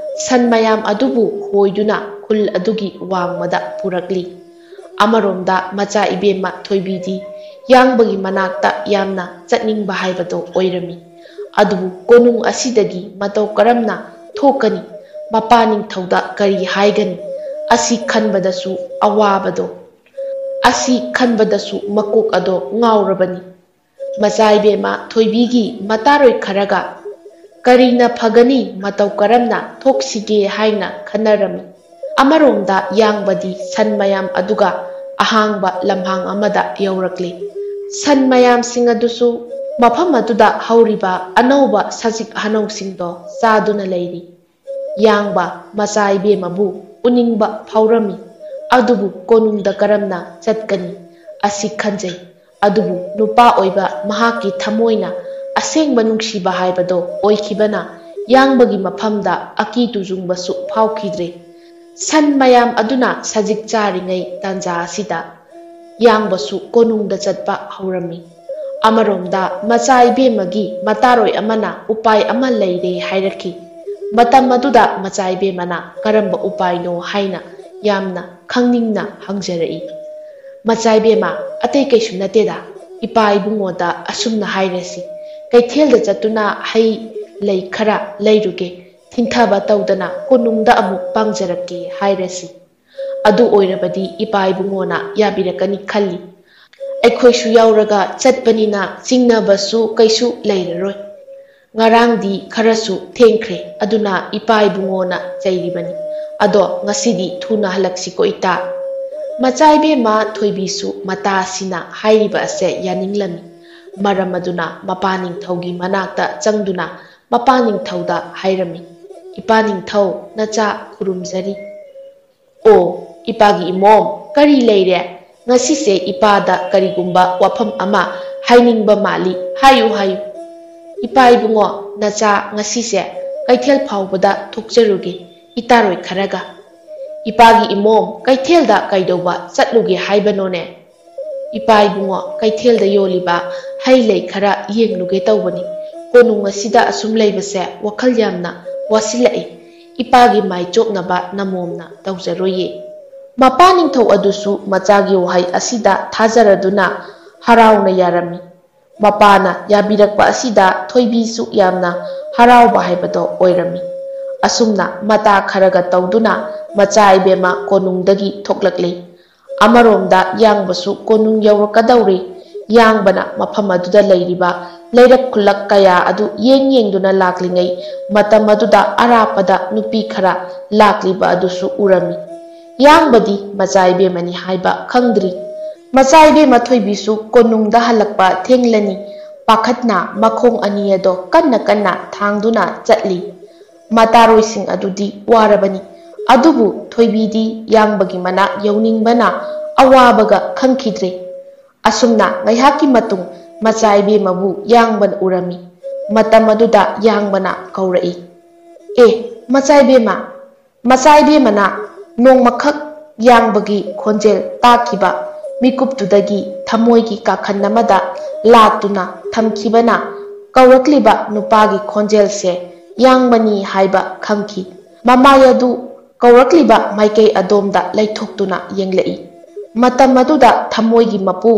ꯁꯟ ꯃꯌꯥꯝ ꯑꯗꯨꯕꯨ ꯍꯣꯏꯗꯨꯅ ꯈꯨꯜ ꯑꯗꯨꯒꯤ ꯋꯥꯡꯃꯗ ꯄꯨꯔꯛꯂꯤ꯫ ꯑꯃꯔꯣꯝꯗ ꯃꯆꯥ ꯏꯕꯦꯝꯃ ꯊꯣꯏꯕꯤꯗꯤ ꯌꯥꯡꯕꯒꯤ ꯃꯅꯥꯛꯇ ꯌꯥꯝꯅ ꯆꯠꯅꯤꯡꯕ ꯍꯥꯏꯕꯗꯣ ꯑꯣꯏꯔꯝꯃꯤ꯫ ꯑꯗꯨꯕꯨ ꯀꯣꯅꯨꯡ ꯑꯁꯤꯗꯒꯤ ꯃꯇꯧ ꯀꯔꯝꯅ ꯊꯣꯛꯀꯅꯤ, ꯃꯄꯥ ꯅꯤꯡꯊꯧꯗ ꯀꯔꯤ ꯍꯥꯏꯒꯅꯤ, ꯑꯁꯤ ꯈꯟꯕꯗꯁꯨ ꯑꯋꯥꯕꯗꯣ ꯑꯁꯤ ꯈꯟꯕꯗꯁꯨ ꯃꯀꯣꯛ ꯑꯗꯣ ꯉꯥꯎꯔꯕꯅꯤ꯫ ꯃꯆꯥꯏꯕꯦꯝꯃ ꯊꯣꯏꯕꯤꯒꯤ ꯃꯇꯥꯔꯣꯏ ꯈꯔꯒ ꯀꯔꯤꯅ ꯐꯒꯅꯤ ꯃꯇꯧ ꯀꯔꯝꯅ ꯊꯣꯛꯁꯤꯒꯦ ꯍꯥꯏꯅ ꯈꯟꯅꯔꯝꯃꯤ꯫ ꯑꯃꯔꯣꯝꯗ ꯌꯥꯡꯕꯗꯤ ꯁꯟ ꯃꯌꯥꯝ ꯑꯗꯨꯒ ꯑꯍꯥꯡꯕ ꯂꯝꯍꯥꯡ ꯑꯃꯗ ꯌꯧꯔꯛꯂꯤ꯫ ꯁꯟ ꯃꯌꯥꯝꯁꯤꯡ ꯑꯗꯨꯁꯨ ꯃꯐꯝ ꯑꯗꯨꯗ ꯍꯧꯔꯤꯕ ꯑꯅꯧꯕ ꯁꯖꯤꯛ ꯍꯅꯧꯁꯤꯡꯗꯣ ꯆꯥꯗꯨꯅ ꯂꯩꯔꯤ꯫ ꯌꯥꯡꯕ ꯃꯆꯥꯏꯕꯦꯝꯃꯕꯨ ꯎꯅꯤꯡꯕ ꯐꯥꯎꯔꯝꯃꯤ꯫ ꯑꯗꯨꯕꯨ ꯀꯣꯅꯨꯡꯗ ꯀꯔꯝꯅ ꯆꯠꯀꯅꯤ ꯑꯁꯤ ꯈꯟꯖꯩ꯫ ꯑꯗꯨꯕꯨ ꯅꯨꯄꯥ ꯑꯣꯏꯕ ꯃꯍꯥꯛꯀꯤ ꯊꯃꯣꯏꯅ ꯑꯁꯦꯡꯕ ꯅꯨꯡꯁꯤꯕ ꯍꯥꯏꯕꯗꯣ ꯑꯣꯏꯈꯤꯕꯅ ꯌꯥꯡꯕꯒꯤ ꯃꯐꯝꯗ ꯑꯀꯤ ꯇꯨꯖꯨꯡꯕꯁꯨ ꯐꯥꯎꯈꯤꯗ꯭ꯔꯦ꯫ ꯁꯟ ꯃꯌꯥꯝ ꯑꯗꯨꯅ ꯁꯖꯤꯛ ꯆꯥꯔꯤꯉꯩ ꯇꯥꯟꯖꯥ ꯑꯁꯤꯗ ꯌꯥꯡꯕꯁꯨ ꯀꯣꯅꯨꯡꯗ ꯆꯠꯄ ꯍꯧꯔꯝꯃꯤ꯫ ꯑꯃꯔꯣꯝꯗ ꯃꯆꯥꯏꯕꯦꯝꯃꯒꯤ ꯃꯇꯥꯔꯣꯏ ꯑꯃꯅ ꯎꯄꯥꯏ ꯑꯃ ꯂꯩꯔꯦ ꯍꯥꯏꯔꯛꯈꯤ꯫ ꯃꯇꯝ ꯑꯗꯨꯗ ꯃꯆꯥꯏꯕꯦꯝꯃꯅ ꯀꯔꯝꯕ ꯎꯄꯥꯏꯅꯣ ꯍꯥꯏꯅ ꯌꯥꯝꯅ ꯈꯪꯅꯤꯡꯅ ꯍꯪꯖꯔꯛꯏ꯫ ꯃꯆꯥꯏꯕꯦꯝꯃ, ꯑꯇꯩ ꯀꯩꯁꯨ ꯅꯠꯇꯦꯗ, ꯏꯄꯥ ꯏꯕꯨꯡꯉꯣꯗ ꯑꯁꯨꯝꯅ ꯍꯥꯏꯔꯁꯤ, ꯀꯩꯊꯦꯜꯗ ꯆꯠꯇꯨꯅ ꯍꯩ ꯂꯩ ꯈꯔ ꯂꯩꯔꯨꯒꯦ, ꯊꯤꯡꯊꯕ ꯇꯧꯗꯅ ꯀꯣꯅꯨꯡꯗ ꯑꯃꯨꯛ ꯄꯥꯡꯖꯔꯛꯀꯦ ꯍꯥꯏꯔꯁꯤ꯫ ꯑꯗꯨ ꯑꯣꯏꯔꯕꯗꯤ ꯏꯄꯥ ꯏꯕꯨꯡꯉꯣꯅ ꯌꯥꯕꯤꯔꯛꯀꯅꯤ ꯈꯜꯂꯤ꯫ ꯑꯩꯈꯣꯏꯁꯨ ꯌꯥꯎꯔꯒ ꯆꯠꯄꯅꯤꯅ ꯆꯤꯡꯅꯕꯁꯨ ꯀꯩꯁꯨ ꯂꯩꯔꯔꯣꯏ꯫ ꯉꯔꯥꯡꯗꯤ ꯈꯔꯁꯨ ꯊꯦꯡꯈ꯭ꯔꯦ, ꯑꯗꯨꯅ ꯏꯄꯥ ꯏꯕꯨꯡꯉꯣꯅ ꯆꯩꯔꯤꯕꯅꯤ꯫ ꯑꯗꯣ ꯉꯁꯤꯗꯤ ꯊꯨꯅ ꯍꯜꯂꯛꯁꯤꯀꯣ ꯏꯇꯥ꯫ ꯃꯆꯥꯏꯕꯦꯝꯃ ꯊꯣꯏꯕꯤꯁꯨ ꯃꯇꯥꯁꯤꯅ ꯍꯥꯏꯔꯤꯕ ꯑꯁꯦ ꯌꯥꯅꯤꯡꯂꯝꯃꯤ꯫ ꯃꯔꯝ ꯑꯗꯨꯅ ꯃꯄꯥꯅꯤꯡꯊꯧꯒꯤ ꯃꯅꯥꯛꯇ ꯆꯪꯗꯨꯅ ꯃꯄꯥꯅꯤꯡꯊꯧꯗ ꯍꯥꯏꯔꯝꯃꯤ꯫ ꯏꯄꯥꯅꯤꯡꯊꯧ, ꯅꯆꯥ ꯈꯨꯔꯨꯝꯖꯔꯤ꯫ ꯑꯣ ꯏꯄꯥꯒꯤ ꯏꯃꯣꯝ, ꯀꯔꯤ ꯂꯩꯔꯦ? ꯉꯁꯤꯁꯦ ꯏꯄꯥꯗ ꯀꯔꯤꯒꯨꯝꯕ ꯋꯥꯐꯝ ꯑꯃ ꯍꯥꯏꯅꯤꯡꯕ ꯃꯥꯜꯂꯤ, ꯍꯥꯏꯌꯨ ꯍꯥꯏꯌꯨ꯫ ꯏꯄꯥ ꯏꯕꯨꯡꯉꯣ, ꯅꯆꯥ ꯉꯁꯤꯁꯦ ꯀꯩꯊꯦꯜ ꯐꯥꯎꯕꯗ ꯊꯣꯛꯆꯔꯨꯒꯦ ꯏꯇꯥꯔꯣꯏ ꯈꯔꯒ꯫ ꯏꯄꯥꯒꯤ ꯏꯃꯣꯝ, ꯀꯩꯊꯦꯜꯗ ꯀꯩꯗꯧꯕ ꯆꯠꯂꯨꯒꯦ ꯍꯥꯏꯕꯅꯣꯅꯦ? ꯏꯄꯥ ꯏꯕꯨꯡꯉꯣ, ꯀꯩꯊꯦꯜꯗ ꯌꯣꯜꯂꯤꯕ ꯍꯩ ꯂꯩ ꯈꯔ ꯌꯦꯡꯂꯨꯒꯦ ꯇꯧꯕꯅꯤ꯫ ꯀꯣꯅꯨꯡ ꯑꯁꯤꯗ ꯑꯁꯨꯝ ꯂꯩꯕꯁꯦ ꯋꯥꯈꯜ ꯌꯥꯝꯅ ꯋꯥꯁꯤꯜꯂꯛꯏ꯫ ꯏꯄꯥꯒꯤ ꯃꯥꯏ ꯆꯣꯞꯅꯕ ꯅꯃꯣꯝꯅ ꯇꯧꯖꯔꯣꯏꯌꯦ꯫ ꯃꯄꯥꯅꯤꯡꯊꯧ ꯑꯗꯨꯁꯨ ꯃꯆꯥꯒꯤ ꯋꯥꯍꯩ ꯑꯁꯤꯗ ꯊꯥꯖꯔꯗꯨꯅ ꯍꯔꯥꯎꯅ ꯌꯥꯔꯝꯃꯤ꯫ ꯃꯄꯥꯅ ꯌꯥꯕꯤꯔꯛꯄ ꯑꯁꯤꯗ ꯊꯣꯏꯕꯤꯁꯨ ꯌꯥꯝꯅ ꯍꯔꯥꯎꯕ ꯍꯥꯏꯕꯗꯣ ꯑꯣꯏꯔꯝꯃꯤ꯫ ꯑꯁꯨꯝꯅ ꯃꯇꯥ ꯈꯔꯒ ꯇꯧꯗꯨꯅ ꯃꯆꯥꯏꯕꯦꯝꯃ ꯀꯣꯅꯨꯡꯗꯒꯤ ꯊꯣꯛꯂꯛꯂꯤ꯫ ꯑꯃꯔꯣꯝꯗ ꯌꯥꯡꯕꯁꯨ ꯀꯣꯅꯨꯡ ꯌꯧꯔꯛꯀꯗꯧꯔꯤ꯫ ꯌꯥꯡꯕꯅ ꯃꯐꯝ ꯑꯗꯨꯗ ꯂꯩꯔꯤꯕ ꯂꯩꯔꯛ ꯈꯨꯜꯂꯛ ꯀꯌꯥ ꯑꯗꯨ ꯌꯦꯡꯗꯨꯅ ꯂꯥꯛꯂꯤꯉꯩ ꯃꯇꯝ ꯑꯗꯨꯗ ꯑꯔꯥꯞꯄꯗ ꯅꯨꯄꯤ ꯈꯔ ꯂꯥꯛꯂꯤꯕ ꯑꯗꯨꯁꯨ ꯎꯔꯝꯃꯤ꯫ ꯌꯥꯡꯕꯗꯤ ꯃꯆꯥꯏꯕꯦꯝꯃꯅꯤ ꯍꯥꯏꯕ ꯈꯪꯗ꯭ꯔꯤ꯫ ꯃꯆꯥꯏꯕꯦꯝꯃ ꯊꯣꯏꯕꯤꯁꯨ ꯀꯣꯅꯨꯡꯗ ꯍꯜꯂꯛꯄ ꯊꯦꯡꯂꯅꯤ ꯄꯥꯈꯠꯅ ꯃꯈꯣꯡ ꯑꯅꯤ ꯑꯗꯣ ꯀꯟꯅ ꯀꯟꯅ ꯊꯥꯡꯗꯨꯅ ꯆꯠꯂꯤ꯫ ꯃꯇꯥꯔꯣꯏꯁꯤꯡ ꯑꯗꯨꯗꯤ ꯋꯥꯔꯕꯅꯤ꯫ ꯑꯗꯨꯕꯨ ꯊꯣꯏꯕꯤꯗꯤ ꯌꯥꯡꯕꯒꯤ ꯃꯅꯥꯛ ꯌꯧꯅꯤꯡꯕꯅ ꯑꯋꯥꯕꯒ ꯈꯪꯈꯤꯗ꯭ꯔꯦ꯫ ꯑꯁꯨꯝꯅ ꯉꯥꯏꯍꯥꯛꯀꯤ ꯃꯇꯨꯡ ꯃꯆꯥꯏꯕꯦꯝꯃꯕꯨ ꯌꯥꯡꯕꯅ ꯎꯔꯝꯃꯤ꯫ ꯃꯇꯝ ꯑꯗꯨꯗ ꯌꯥꯡꯕꯅ ꯀꯧꯔꯛꯏ꯫ ꯑꯦ ꯃꯆꯥꯏꯕꯦꯝꯃ! ꯃꯆꯥꯏꯕꯦꯝꯃꯅ ꯅꯣꯡꯃꯈꯛ ꯌꯥꯡꯕꯒꯤ ꯈꯣꯟꯖꯦꯜ ꯇꯥꯈꯤꯕ ꯃꯤꯀꯨꯞꯇꯨꯗꯒꯤ ꯊꯃꯣꯏꯒꯤ ꯀꯥꯈꯟ ꯑꯃꯗ ꯂꯥꯠꯇꯨꯅ ꯊꯝꯈꯤꯕꯅ ꯀꯧꯔꯛꯂꯤꯕ ꯅꯨꯄꯥꯒꯤ ꯈꯣꯟꯖꯦꯜꯁꯦ ꯌꯥꯡꯕꯅꯤ ꯍꯥꯏꯕ ꯈꯪꯈꯤ꯫ ꯃꯃꯥꯏ ꯑꯗꯨ ꯀꯧꯔꯛꯂꯤꯕ ꯃꯥꯏꯀꯩ ꯑꯗꯣꯝꯗ ꯂꯩꯊꯣꯛꯇꯨꯅ ꯌꯦꯡꯂꯛꯏ꯫ ꯃꯇꯝ ꯑꯗꯨꯗ ꯊꯃꯣꯏꯒꯤ ꯃꯄꯨ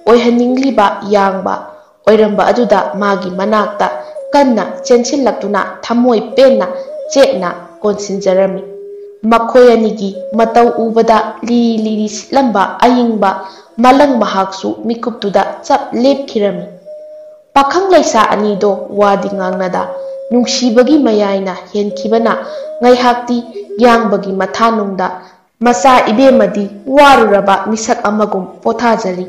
ꯑꯣꯏꯍꯟꯅꯤꯡꯂꯤꯕ ꯌꯥꯡꯕ ꯑꯣꯏꯔꯝꯕ ꯑꯗꯨꯗ ꯃꯥꯒꯤ ꯃꯅꯥꯛꯇ ꯀꯟꯅ ꯆꯦꯟꯁꯤꯜꯂꯛꯇꯨꯅ ꯊꯃꯣꯏ ꯄꯦꯟꯅ ꯆꯦꯠꯅ ꯀꯣꯟꯁꯤꯟꯖꯔꯝꯃꯤ꯫ ꯃꯈꯣꯏ ꯑꯅꯤꯒꯤ ꯃꯇꯧ ꯎꯕꯗ ꯂꯤꯔꯤ ꯂꯤꯔꯤ ꯁꯤꯠꯂꯝꯕ ꯑꯏꯪꯕ ꯃꯂꯪ ꯃꯍꯥꯛꯁꯨ ꯃꯤꯀꯨꯞꯇꯨꯗ ꯆꯞ ꯂꯦꯞꯈꯤꯔꯝꯃꯤ꯫ ꯄꯥꯈꯪ ꯂꯩꯁꯥ ꯑꯅꯤꯗꯣ ꯋꯥꯗꯤ ꯉꯥꯡꯅꯗ ꯅꯨꯡꯁꯤꯕꯒꯤ ꯃꯌꯥꯏꯅ ꯍꯦꯟꯈꯤꯕꯅ ꯉꯥꯏꯍꯥꯛꯇꯤ ꯌꯥꯡꯕꯒꯤ ꯃꯊꯥꯅꯨꯡꯗ ꯃꯆꯥ ꯏꯕꯦꯝꯃꯗꯤ ꯋꯥꯔꯨꯔꯕ ꯃꯤꯁꯛ ꯑꯃꯒꯨꯝ ꯄꯣꯊꯥꯖꯔꯤ꯫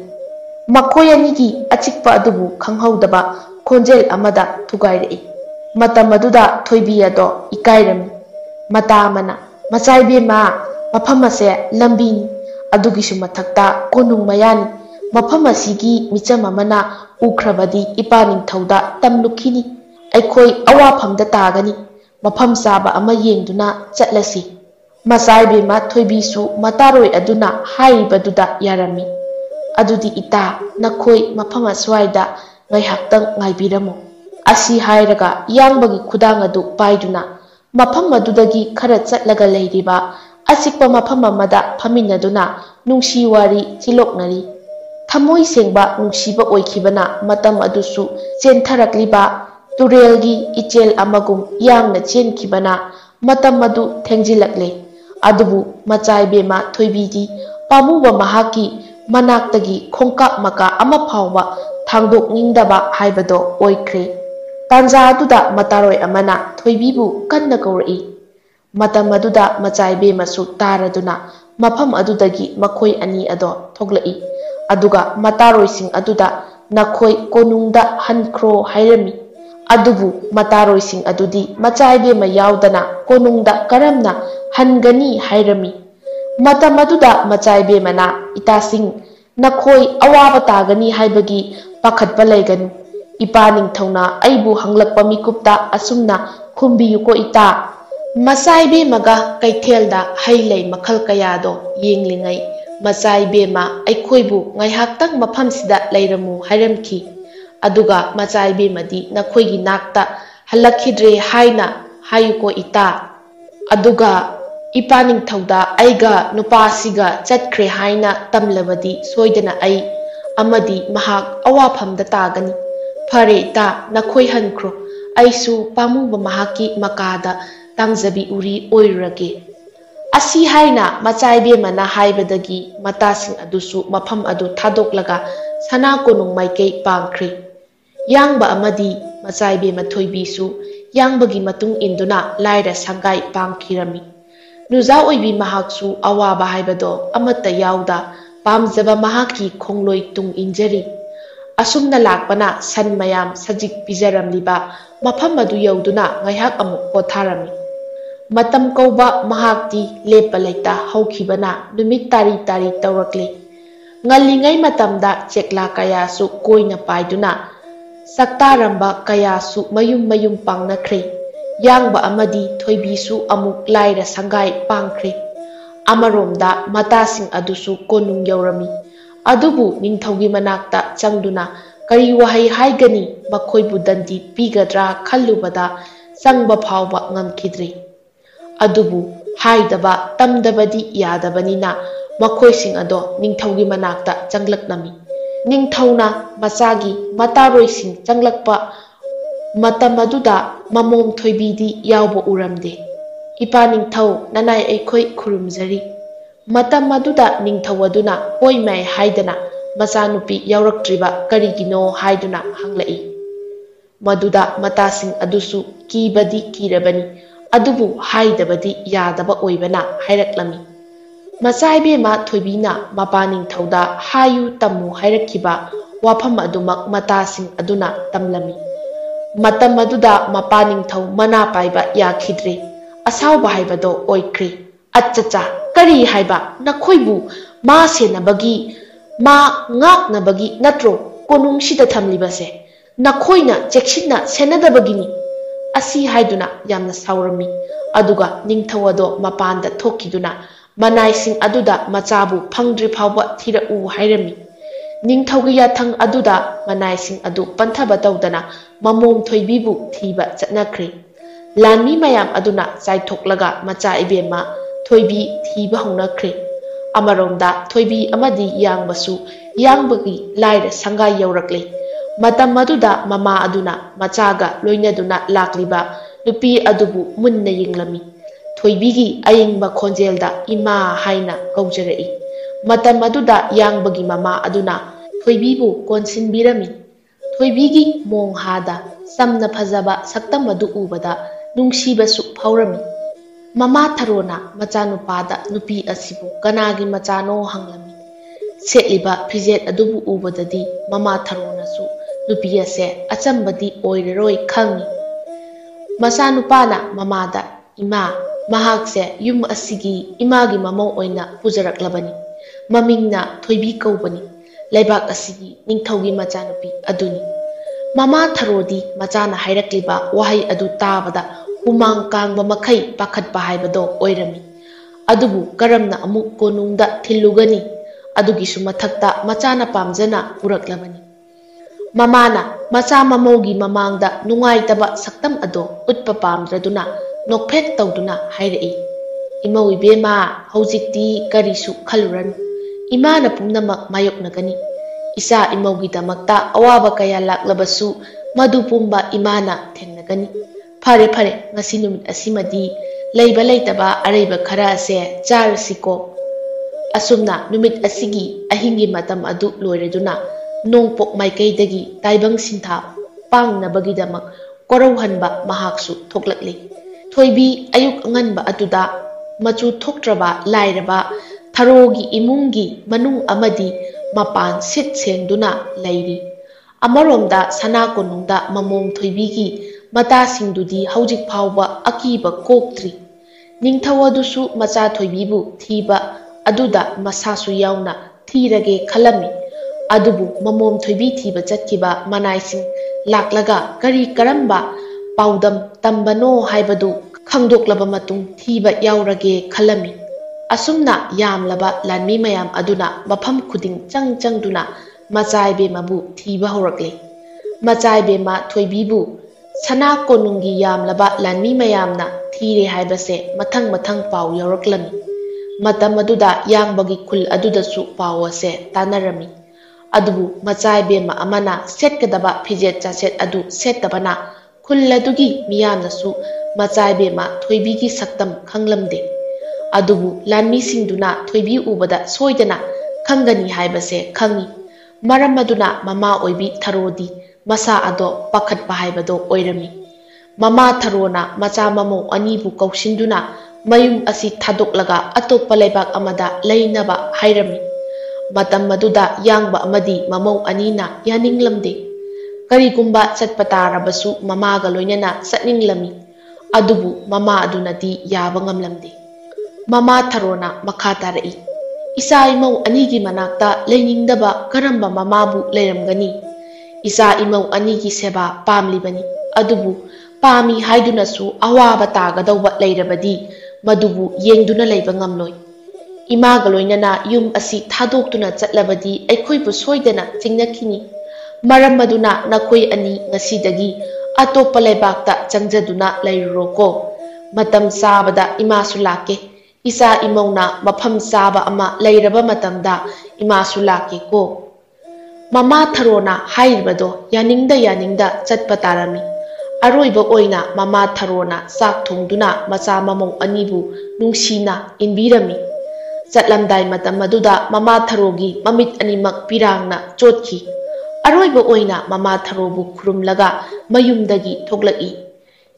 ꯃꯈꯣꯏ ꯑꯅꯤꯒꯤ ꯑꯆꯤꯛꯄ ꯑꯗꯨꯕꯨ ꯈꯪꯍꯧꯗꯕ ꯈꯣꯟꯖꯦꯜ ꯑꯃꯗ ꯊꯨꯒꯥꯏꯔꯛꯏ꯫ ꯃꯇꯝ ꯑꯗꯨꯗ ꯊꯣꯏꯕꯤ ꯑꯗꯣ ꯏꯀꯥꯏꯔꯝꯃꯤ꯫ ꯃꯇꯥ ꯑꯃꯅ, ꯃꯆꯥꯏꯕꯦꯝꯃ, ꯃꯐꯝ ꯑꯁꯦ ꯂꯝꯕꯤꯅꯤ, ꯑꯗꯨꯒꯤꯁꯨ ꯃꯊꯛꯇ ꯀꯣꯅꯨꯡ ꯃꯌꯥꯅꯤ꯫ ꯃꯐꯝ ꯑꯁꯤꯒꯤ ꯃꯤꯆꯝ ꯑꯃꯅ ꯎꯈ꯭ꯔꯕꯗꯤ ꯏꯄꯥꯅꯤꯡꯊꯧꯗ ꯇꯝꯂꯨꯈꯤꯅꯤ꯫ ꯑꯩꯈꯣꯏ ꯑꯋꯥꯐꯝꯗ ꯇꯥꯒꯅꯤ꯫ ꯃꯐꯝ ꯆꯥꯕ ꯑꯃ ꯌꯦꯡꯗꯨꯅ ꯆꯠꯂꯁꯤ꯫ ꯃꯆꯥꯏꯕꯦꯝꯃ ꯊꯣꯏꯕꯤꯁꯨ ꯃꯇꯥꯔꯣꯏ ꯑꯗꯨꯅ ꯍꯥꯏꯔꯤꯕꯗꯨꯗ ꯌꯥꯔꯝꯃꯤ꯫ ꯑꯗꯨꯗꯤ ꯏꯇꯥ, ꯅꯈꯣꯏ ꯃꯐꯝ ꯑꯁ꯭ꯋꯥꯏꯗ ꯉꯥꯏꯍꯥꯛꯇꯪ ꯉꯥꯏꯕꯤꯔꯝꯃꯨ꯫ ꯑꯁꯤ ꯍꯥꯏꯔꯒ ꯌꯥꯡꯕꯒꯤ ꯈꯨꯗꯥꯡ ꯑꯗꯨ ꯄꯥꯏꯗꯨꯅ ꯃꯐꯝ ꯑꯗꯨꯗꯒꯤ ꯈꯔ ꯆꯠꯂꯒ ꯂꯩꯔꯤꯕ ꯑꯆꯤꯛꯄ ꯃꯐꯝ ꯑꯃꯗ ꯐꯝꯃꯤꯟꯅꯗꯨꯅ ꯅꯨꯡꯁꯤ ꯋꯥꯔꯤ ꯆꯤꯂꯣꯛꯅꯔꯤ꯫ ꯊꯃꯣꯏ ꯁꯦꯡꯕ ꯅꯨꯡꯁꯤꯕ ꯑꯣꯏꯈꯤꯕꯅ ꯃꯇꯝ ꯑꯗꯨꯁꯨ ꯆꯦꯟꯊꯔꯛꯂꯤꯕ ꯇꯨꯔꯦꯜꯒꯤ ꯏꯆꯦꯜ ꯑꯃꯒꯨꯝ ꯌꯥꯡꯅ ꯆꯦꯟꯈꯤꯕꯅ ꯃꯇꯝ ꯑꯗꯨ ꯊꯦꯡꯖꯤꯜꯂꯛꯂꯦ꯫ ꯑꯗꯨꯕꯨ ꯃꯆꯥꯏꯕꯦꯝꯃ ꯊꯣꯏꯕꯤꯗꯤ ꯄꯥꯝꯃꯨꯕ ꯃꯍꯥꯛꯀꯤ manaktagi khongkap maka ama phawba thangdokningdaba haibado oikre. Tanja aduda mataroi amana thoibibu kanna kauri. Matam aduda machaibe masu taraduna mafam adudagi makhoi ani ado thoglai. Aduga mataroising aduda nakhoi konungda hankro hairami. Adubu mataroising adudi machaibe mayaudana konungda karamna hangani hairami. Matam aduda machaibe mana itasing nakhoi awaba tagani haibagi pakhatpa laiganu. Ipaning thawna aibu hanglakpa mikupta asumna khumbiyuko ita. Masaibe maga kaithelda hailei makhal kayado yenglingai masaibe ma aikhoibu ngaihaktang mafamsida leiramu hairamki. Aduga masaibe madi nakhoigi nakta halakhidre haina hayuko ita. Aduga ipaning thawda aiga nupasiga chatkre haina tamlabadi soidana ai amadi mahak awafamda tagani. Fare ita nakhoi hankro aisu pamuba mahaki makada tangzabi uri oirage. Asi haina machaibe mana haibadagi matasing adusu mafam adu thadoklaga sana konung maikei pangkhri. Yangba amadi machaibe mathoibisu yangbagi matung induna laira sangai pangkhirami. Nuja oibi mahaksu awaba haibado amata yauda pamjaba mahaki khongloi tung injari. Asumna lakpana san mayam sajik pijaramliba mafam adu yauduna ngaihak amuk potharami. Matam kauba mahakti lepa laita haukhibana numit tari tari taurakle. Ngalingai matamda chekla kayasu koina paiduna saktaramba kayasu mayum mayum pangnakre. Yangba amadi thoibisu amuk laira sangai pangkre. Amaromda matasing adusu konung yaurami. Adubu ningthaugi manakta changduna kari wahai haigani makhoibu dandi pigadra khallubada sangba phawba ngamkhidre. Adubu haidaba tamdabadi yadabanina makhoising ado ningthaugi manakta changlaknami. Ningthauna masagi mataroising changlakpa matam aduda mamom thoibidi yawba uramde. Ipa ningthau nanai aikhoi khurumjari. Matam aduda ningthau aduna hoi mai haidana masanupi yauraktriba karigino haiduna hanglai. Maduda matasing adusu kibadi kirabani. Adubu haidabadi yadaba oibana hairaklami. Masaibe ma thoibina mapaning thauda hayu tamu hairakiba wafam adumak matasing aduna tamlami. Matam aduda mapaning thau mana paiba yakhidre. Asawba haibado oikre. Achacha kari haiba nakhoibu ma senabagi ma ngaknabagi natro konung sida thamlibase nakhoina cheksinna senadabagini. Asi haiduna yamna saurami. Aduga ningthawado mapanda thokiduna manaising aduda machabu phangdri phawba thirau hairami. Ningthaugi yathang aduda manaising adu panthaba tawdana mamom thoibibu thiba chatnakre. Lanmi mayam aduna chaithoklaga macha ibema thoibi thiba honakre. Amaromda thoibi amadi yangbasu yangbagi laira sangai yaurakle. Matam aduda mama aduna machaga loinaduna lakliba nupi adubu munna yinglami. Thoibigi ayingba khonjelda ima haina kaujarai. Matam aduda yangbagi mama aduna thoibibu konsinbirami. Thoibigi monghada samna phajaba saktam adu ubada nungsibasu phawrami. Mama tharona machanupada nupi asibu kanagi machano hanglami. Setliba fijet adubu ubadadi mama tharonasu nupi ase achambadi oireroi khangi. Machanupana mamada ima mahakse yum asigi imagi mamau oina pujaraklabani. Mamingna thoibi kaubani. Laibak asigi ningthaugi machanupi aduni. Mama tharodi machana hairakliba wahai adu tabada humang kangba makai pakhatpa haibado oirami. Adubu karamna amuk konungda thilugani. Adugisu mathakta machana pamjana puraklabani. Mamana macha mamaugi mamangda nungaitaba saktam ado utpa pamdraduna nokphek tawduna hairai. Imau ibema haujikti karisu khaluranu. Imana pumnamak mayoknagani. Isa imaugi damakta awaba kaya laklabasu madu pumba imana thengnagani. Fare fare ngasi numit asimadi leiba leitaba areiba khara ase charasiko. Asumna numit asigi ahingi matam adu loireduna nongpok maikaidagi taibang sinta pangnabagidamag korauhanba mahaksu thoklakli. Thoibi ayuk anganba atuda machu thoktraba lairaba tharogi imungi manung amadi mapan sit sengduna lairi. Amaromda sana konungda mamong thoibigi mata singdudi haujik phawba akiba koktri. Ningthawadusu macha thoibibu thiba aduda masasu yauna thirage khalami. Adubu mamom thoibi thiba chatkiba manaising laklaga kari karamba paudam tambano haibadu khangdoklaba matung thiba yaurage khalami. Asumna yamlaba lanmi mayam aduna mafam khuding changduna macaibe mabu thiba horakle. Macaibe ma thoibibu sana konungi yamlaba lanmi mayamna thire haibase mathang pau yauraklami. Matam aduda yangbagi khul adudasu pau ase tanarami. Adubu macaibe ma amana setkadaba phijet chaset adu settabana khul adugi miyamnasu macaibe ma thoibigi saktam khanglamde. Adubu lanmi singduna thoibi ubada soidana khangani haibase khangi. Maram aduna mama oibi tharodi masa ado pakhatpa haibado oirami. Mama tharona macha mamo anibu kaushinduna mayum asi thadoklaga atoppa leibak amada leinaba hairami. Matam maduda yangba amadi mamau anina yaninglamde. Karigumba chatpatarabasu mamaga loinana satninglami. Adubu mama adunadi yaba ngamlamde. Mama tharona makha tarai. Isa imau anigi manakta leiningdaba karamba mamabu leiramgani. Isa imau anigi seba pamlibani. Adubu pami haidunasu awaba tagadawba leirabadi madubu yengduna leiba ngamloi. Imaga loinana yum asi thadoktuna chatlabadi aikhoibu soidana chingnakini. Maram maduna nakoi ani ngasidagi atoppa leibakta changjaduna leiruroko. Matam sabada imasu lake. Isa imauna mafam saba ama leiraba matamda imasu lake ko. Mama tharona hairibado yaningda chatpatarami. Aroiba oina mama tharona sak thongduna macha mamong anibu nungsina inbirami. Chatlamdai matam maduda mama tharogi mamit animak pirangna chotki. Aroiba oina mama tharobu khurumlaga mayumdagi thoklaki.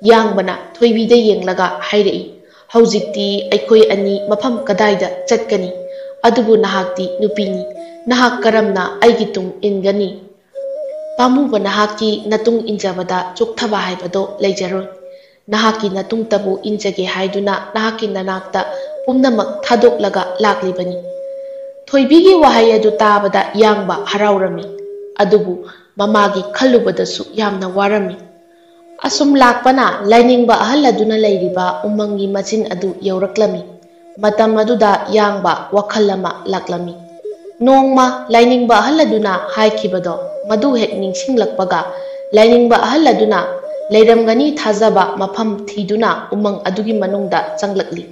Yangbana thoibida yenglaga hairai. Haujikti aikoi ani mafam kadaida chatkani. Adubu nahakti nupini. Nahak karamna aigitung ingani. Pamuba nahaki natung injabada chukthaba haibado leijaroi. Nahaki natung tabu injage haiduna nahaki nanakta pumnamak thadoklaga laklibani. Thoibigi wahai adu tabada yangba haraurami. Adubu mamagi khalubadasu yamna warami. Asum lakpana lainingba ahal aduna leiriba umangi machin adu yauraklami. Matam aduda yangba wakhalama laklami. Nongma lainingba ahal aduna haikibado madu hek ningsinglakpaga lainingba ahal aduna leiramgani thazaba mafam thiduna umang adugi manungda changlakli.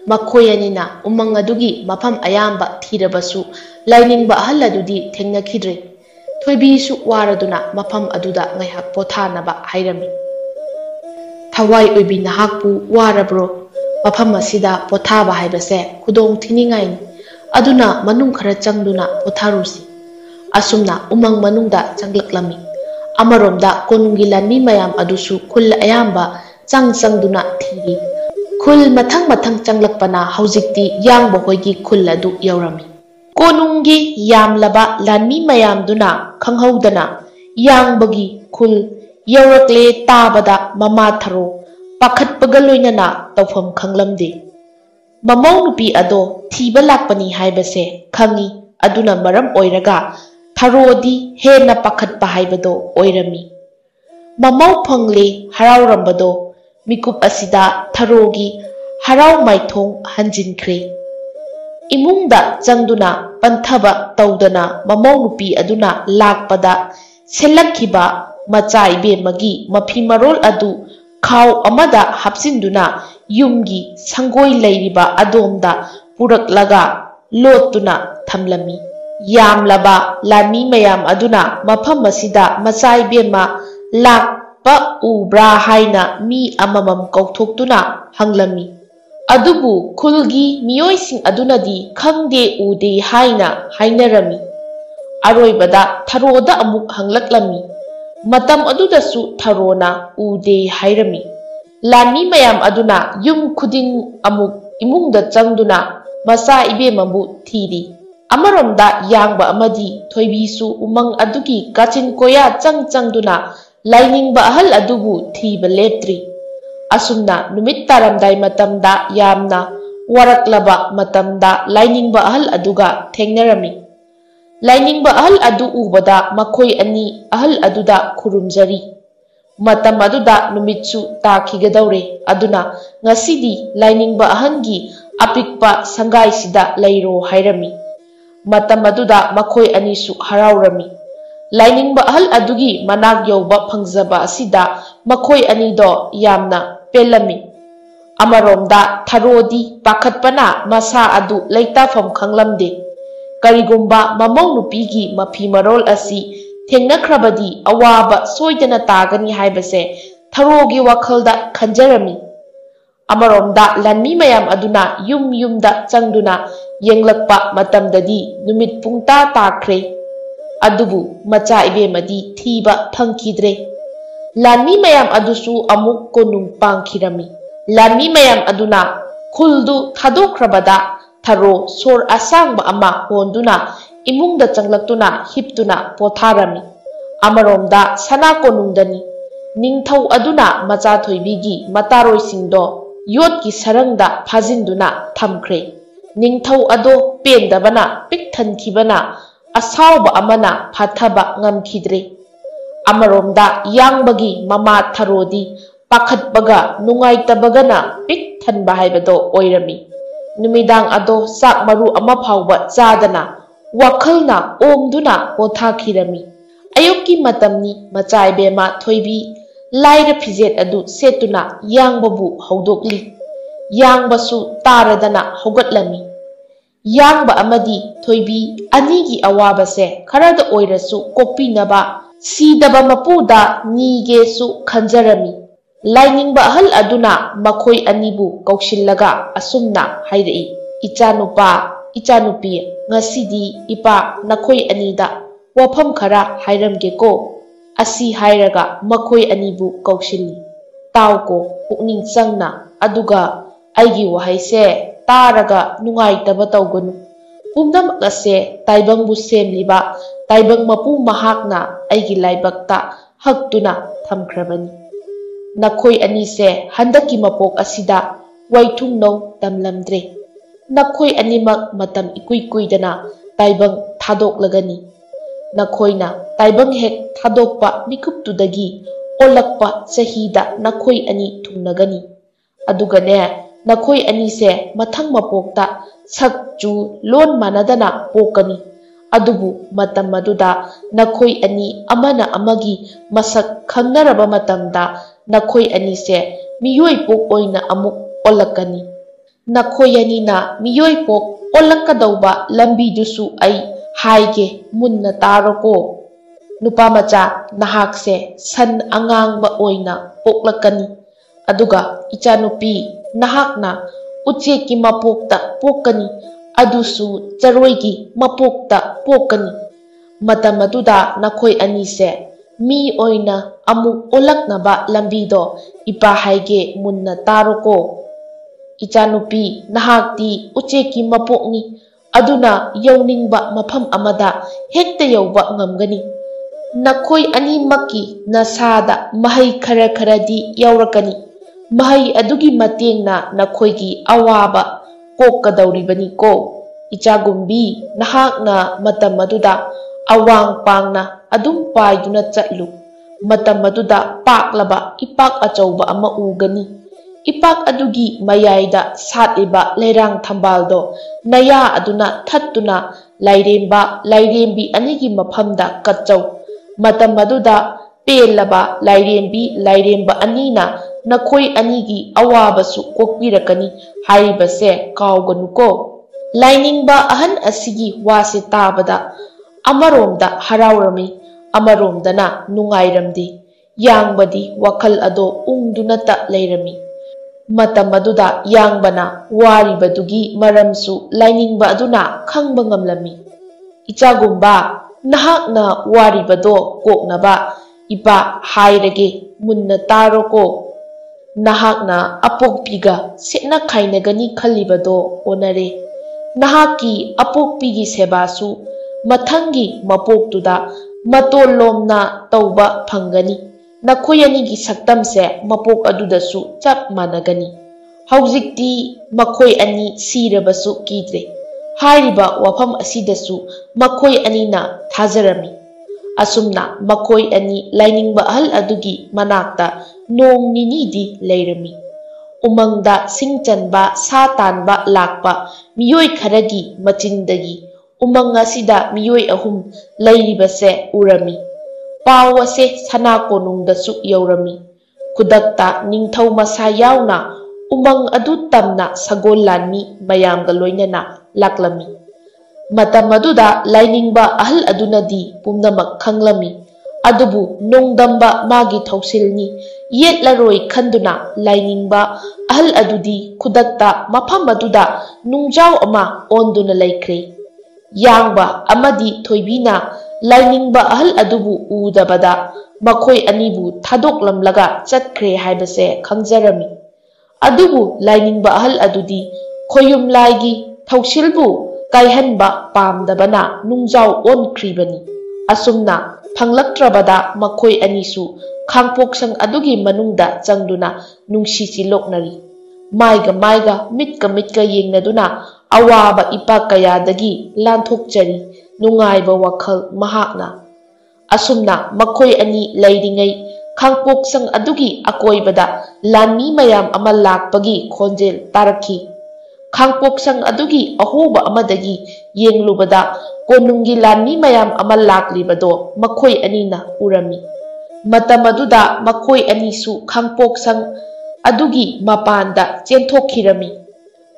Makhoyanina umang adugi mafam ayamba thirabasu lainingba ahal adudi thengnakhidre. Thoibisu waraduna mafam aduda ngaihak pothanaba hairami. Thawai oibi nahakpu warabro mafam asida pothaba haibase khudong thiningaini. Aduna manung khara changduna potharusi. Asumna umang manungda changlaklami. Amaromda konungi lanmi mayam adusu khul ayamba changduna thiri. Khul mathang changlakpana haujikti yangba hoigi khul adu yaurami. Konungi yamlaba lanmi mayam duna khanghaudana yangbagi khul yaurakle tabada mama tharo pakhatpaga loinana tawfam khanglamde. Mamau nupi ado thiba lakpani haibase khangi aduna maram oiraga tharodi hena pakhatpa haibado oirami. Mamau phangle haraurambado mikup asida tharogi harau maithong hanjinkhre. Imungda changduna panthaba tawdana mamau nupi aduna lakpada selakhiba macai bemagi mafi marol adu khaw amada hapsinduna yumgi sangoi leiriba adomda puraklaga lotuna thamlami. Yamlaba lanmi mayam aduna mafam masida macai bema lakpa ubra haina mi amamam kauthokduna hanglami. Adubu khulgi miyoising adunadi khangde ude haina hainarami. Aroibada tharoda amuk hanglaklami. Matam adudasu tharona ude hairami. Lani mayam aduna yum khuding amuk imungda changduna masa ibemabu thiri. Amaromda yangba amadi thoibisu umang adugi kachin koya changduna lainingba ahal adubu thiba leptri. Asumna numit taramday matamda yamna waraklaba matamda lainingba ahal aduga thengnarami. Lainingba ahal adu ubada makhoi ani ahal aduda khurumjari. Matam aduda numitsu takigadawre aduna ngasidi lainingba ahangi apikpa sangai sida leiro hairami. Matam aduda makhoi anisu haraurami. Lainingba ahal adugi manag yauba phangjaba asida makhoi anido yamna pelami. Amaromda tharodi pakhatpana masa adu leitafam khanglamde. Karigumba mamau nupigi mafi marol asi thengnakrabadi awaba soidana tagani haibase tharogi wakhalda khanjarami. Amaromda lanmi mayam aduna yumda changduna yenglakpa matamdadi numit pungta takre. Adubu macha ibemadi thiba phangkidre. Lanmi mayam adusu amuk konung pangkhirami. Lanmi mayam aduna khuldu thadokrabada tharo sor asangba ama honduna imungda changlaktuna hiptuna potharami. Amaromda sana konungdani ningthau aduna macha thoibigi mataroisingdo yotki sarangda phajinduna thamkhre. Ningthau ado pendabana pikthankibana asauba amana phathaba ngamkhidre. Amaromda yangbagi mama tharodi pakhatbaga nungaitabagana pikthanba haibado oirami. Numidang ado sak maru ama phauba chadana wakhalna omduna pothakhirami. Ayukki matamni macha ibema thoibi laira phijet adu setuna yangbabu haudokli. Yangbasu taradana haugatlami. Yangba amadi thoibi anigi awabase kharada oirasu kokpinaba sidaba mapuda nigesu khanjarami. Lainingba ahal aduna makhoi anibu kausillaga asumna hairei. Ichanupa ichanupi ngasidi ipa nakhoi anida wafam khara hairamgeko. Asi hairaga makhoi anibu kausilli. Tauko pukning changna aduga aigi wahaise taraga nungaitaba tawganu. Pumnamak ase taibangbu semliba taibang mapu mahakna aigi laibakta haktuna thamkrabani. Nakhoi anise handaki mapok asida waithungno tamlamdre. Nakhoi animak matam ikuidana taibang thadoklagani. Nakhoina taibang hek thadokpa mikuptudagi olakpa chahida nakhoi ani thungnagani. Adugane nakhoi anise mathang mapokta sakchu lon manadana pokani. Adubu matam maduda nakhoi ani amana amagi masak khangnaraba matamda nakhoi anise miyoi pok oina amuk olakani. Nakhoi anina miyoi pok olakadauba lambi dusu ai haige munna taroko. Nupamacha nahakse san angangba oina poklakani. Aduga ichanupi nahakna ucheki mapokta pokani. Adusu charoigi mapokta pokani. Matam aduda nakhoi anise mi oina amuk olaknaba lambido ipa haige munna taroko. Ichanupi nahakti ucheki mapokni. Aduna yawningba mafam amada hekta yawba ngamgani. Nakhoi animaki nasada mahai kharadi yawrakani. Mahai adugi matengna nakhoigi awaba kokkadauribani ko. Ichagumbi nahakna matam aduda awang pangna adum paiduna chatlu. Matam aduda paklaba ipak achauba ama ugani. Ipak adugi mayaida satiba leirang thambaldo naya aduna thattuna lairembi anigi mafamda katchau. Matam aduda pelaba lairemba anina nakhoi anigi awabasu kokpirakani haibase kauganuko. Lainingba ahan asigi wase tabada amaromda haraurami amaromdana nungairamdi. Yangbadi wakhal ado ungdunata leirami. Matam aduda yangbana waribatugi maramsu lainingba aduna khangba ngamlami. Ichagumba nahakna waribado koknaba ipa hairage munna taroko. Nahakna apokpiga setna khainagani khalibado onare. Nahaki apokpigi sebasu mathangi mapoktuda matolomna tauba phangani. Nakoyanigi saktamse mapok adudasu chap managani. Haujikti makoi ani sirabasu kidre. Hairiba wafam asidasu makoi anina thajarami. Asumna makoi ani lainingba ahal adugi manakta nong ninidi leirami. Umangda singchanba satanba lakpa miyoi kharagi machindagi. Umang asida miyoi ahum leiribase urami. Pawase sana konungdasu yaurami. Kudakta ningthau masa yauna umang adu tamna sagol lanmi mayamga loinana laklami. Matam aduda lainingba ahal adunadi pumnamak khanglami. Adubu nongdamba magi thausilni yetlaroi khanduna lainingba ahal adudi kudakta mafam aduda nungjau ama onduna laikre. Yangba amadi thoibina lainingba ahal adubu udabada makoi anibu thadoklamlaga chatkre haibase khangjarami. Adubu lainingba ahal adudi khoyumlaigi thausilbu kaihanba pamdabana nungjau onkribani. Asumna phanglaktrabada makoi anisu khangpoksang adugi manungda changduna nungsichi loknari. Maiga mitka yengnaduna awaba ipa kayadagi lanthokjari nungaiba wakhal mahakna. Asumna makoi ani leiringai khangpoksang adugi akoibada lanmi mayam ama lakpagi khonjel tarakhi. Khangpoksang adugi ahoba amadagi yenglubada konungi lanmi mayam ama laklibado makoi anina urami. Matam aduda makoi anisu khangpoksang adugi mapanda chenthokkhirami.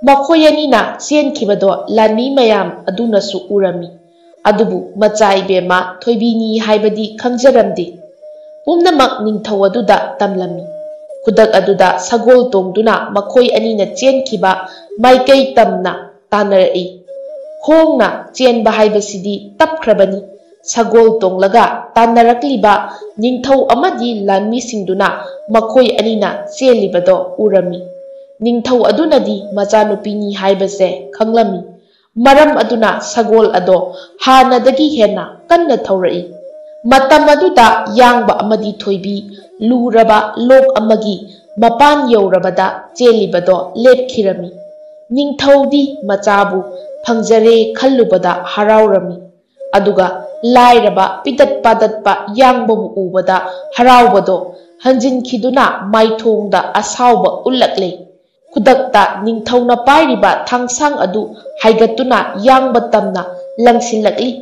Makoi anina chenkibado lanmi mayam adunasu urami. Adubu macai bema thoibini haibadi khangjaramdi. Pumnamak ningthau aduda tamlami. Kudak aduda sagol tongduna makoi anina chenkiba maikei tamna tanarai. Khongna chenba haibasidi tapkrabani. Sagol tonglaga tanarakliba ningthau amadi lanmi singduna makoi anina chelibado urami. Ningthau adunadi machanupini haibase khanglami. Maram aduna sagol ado hanadagi hena kanna thaurai. Matam aduda yangba amadi thoibi luraba lok amagi mapan yaurabada chelibado lepkhirami. Ningthaudi machabu phangjare khallubada haraurami. Aduga lairaba pidat padatpa yangbabu ubada haraubado hanjinkhiduna maithongda asauba ullakle. Kudakta ningthauna pairiba thangsang adu haigatuna yangba tamna langsilakli.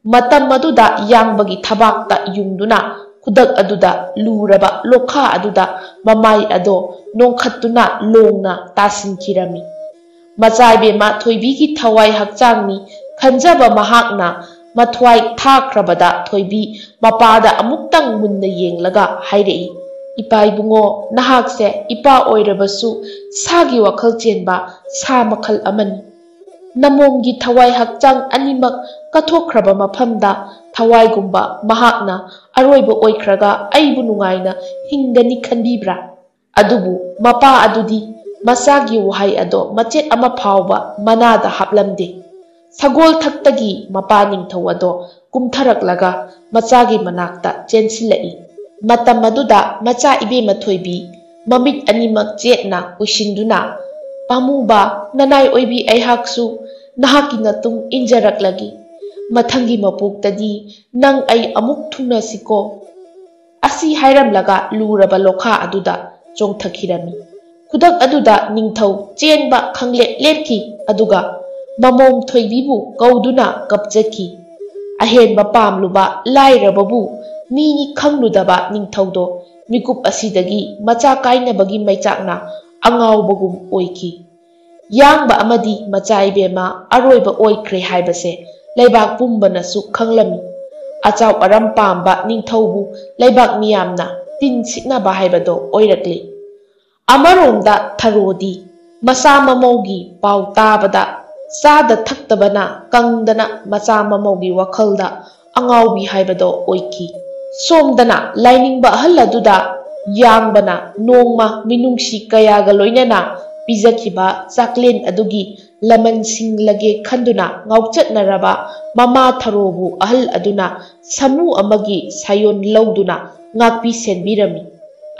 Matam aduda yangbagi thabakta yungduna kudak aduda luraba lokha aduda mamai ado nongkhattuna longna tasinkhirami. Machaibema thoibigi thawai hakchangni khanjaba mahakna mathwai thakrabada thoibi mapada amuktang munna yenglaga hairei. Ipa ibungo nahakse ipa oirabasu sagi wakhal chenba sa makhal amani. Namomgi thawai hakchang animak kathokraba mafamda thawai gumba mahakna aroiba oikraga aibu nungaina hingani khanbibra. Adubu mapa adudi masagi wahai ado machet ama phawba manada haplamde. Sagol thaktagi mapa ningthau ado kumtharaklaga macagi manakta chensilai. Matam aduda macha ibema thoibi mamit animak chetna ushinduna pamuba nanai oibi aihaksu nahaki natung injaraklagi. Mathangi mapoktadi nang ai amuk thuna siko. Asi hairamlaga luraba lokha aduda chongthakhirami. Kudak aduda ningthau chenba khanglep lepki aduga mamom thoibibu kauduna kapjaki. Ahenba pamluba lairababu mini khangludaba ningthaudo mikup asidagi macha kainabagi maichakna angaubagum oiki. Yangba amadi machaibema aroiba oikre haibase laibak pumbanasu khanglami. Achau aram pamba ningthaubu laibak miyamna tin siknaba haibado oirakle. Amaromda tharodi macha mamaugi pau tabada chada thaktabana kangdana macha mamaugi wakhalda angaubi haibado oiki somdana lainingba ahal aduda yangbana nongma minungsi kayaga loinana pijakiba chaklen adugi laman singlage khanduna ngauchatnaraba mama tharobu ahal aduna samu amagi sayon lauduna ngakpi senbirami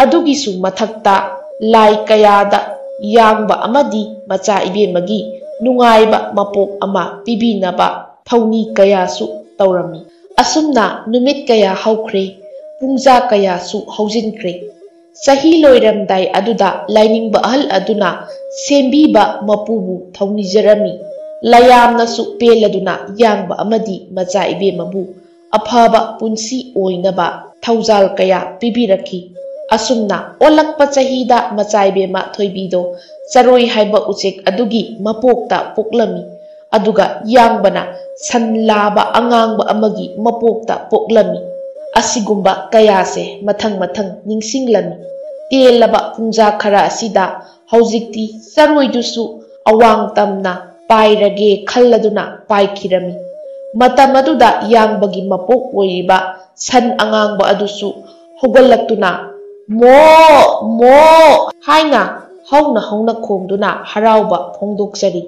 adugisu mathakta lai kayada yangba amadi macha ibemagi nungaiba mapok ama pibinaba thauni kayasu taurami asumna numit kaya haukhre pungja kayasu haujinkre sahi loiramdai aduda lainingba ahal aduna sembiba mapubu thaunijarami layamnasu peladuna yangba amadi macha ibemabu afaba punsi oinaba thaujal kaya pibiraki asumna olakpa chahida macha ibema thoibido charoi haiba uchek adugi mapokta poklami aduga yangbana sanlaba angangba amagi mapokta poklami asigumba kayase mathang ningsinglami telaba pungja khara asida haujikti charoidusu awang tamna pairage khalladuna paikhirami matamaduda yangbagi mapok oiba san angangba adusu hogalaktuna mo haina hauna khongduna harauba phongdokchari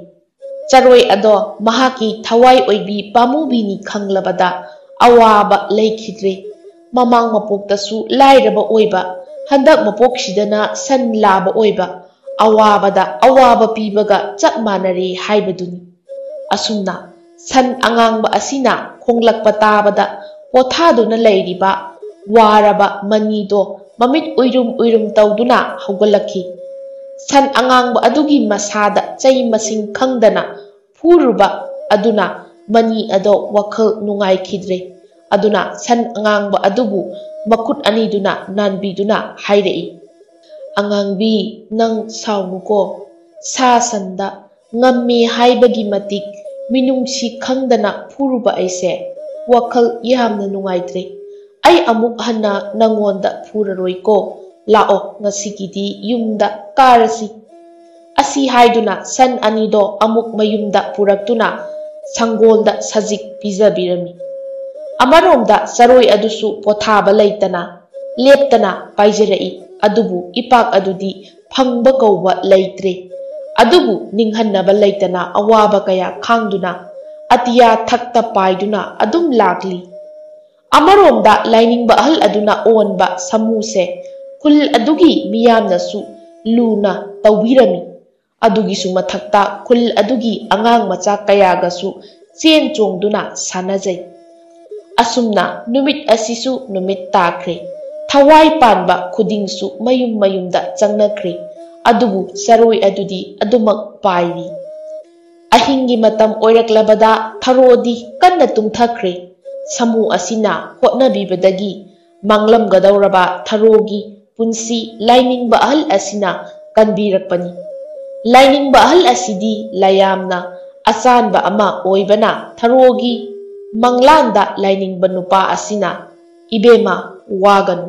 charoi ado mahaki thawai oibi pamubini khanglabada awaba leikhidre mamang mapoktasu lairaba oiba handak mapoksidana san laba oiba awabada awaba pibaga chap manare haibaduni asumna san angangba asina khonglakpa tabada pothaduna leiriba waraba manido mamit uirum tawduna haugalakhi san angangba adugi masada chai masing khangdana furuba aduna mani ado wakhal nungai khidre aduna san angangba adubu makut aniduna nanbiduna hairei angangbi nang saunuko sa sanda ngamme haibagi matik minungsi khangdana furuba aise wakhal yamna nungaitre ai amuk hana nangonda furaroi ko lao ngasigidi yumda karasi asi haiduna san anido amuk mayumda puraktuna sangolda sajik pijabirami amaromda saroi adusu pothaba leitana leptana paijarei adubu ipak adudi phangba kouba leitre adubu ninghannaba leitana awaba kaya khangduna atiya thakta paiduna adum lakli amaromda lainingba ahal aduna onba samuse kul adugi miyamnasu luna tawbirami adugisu mathakta kul adugi angang macha kayagasu chen chongduna sanajai asumna numit asisu numit takre thawai panba khudingsu mayumda changnakre adubu saroi adudi adumak pairi ahingi matam oiraklabada tharodi kanna tungthakre samu asina hotnabibadagi manglamgadauraba tharogi punsi lainingba ahal asina kanbirakpani lainingba ahal asidi layamna asanba ama oibana tharogi manglanda lainingba nupa asina ibema waganu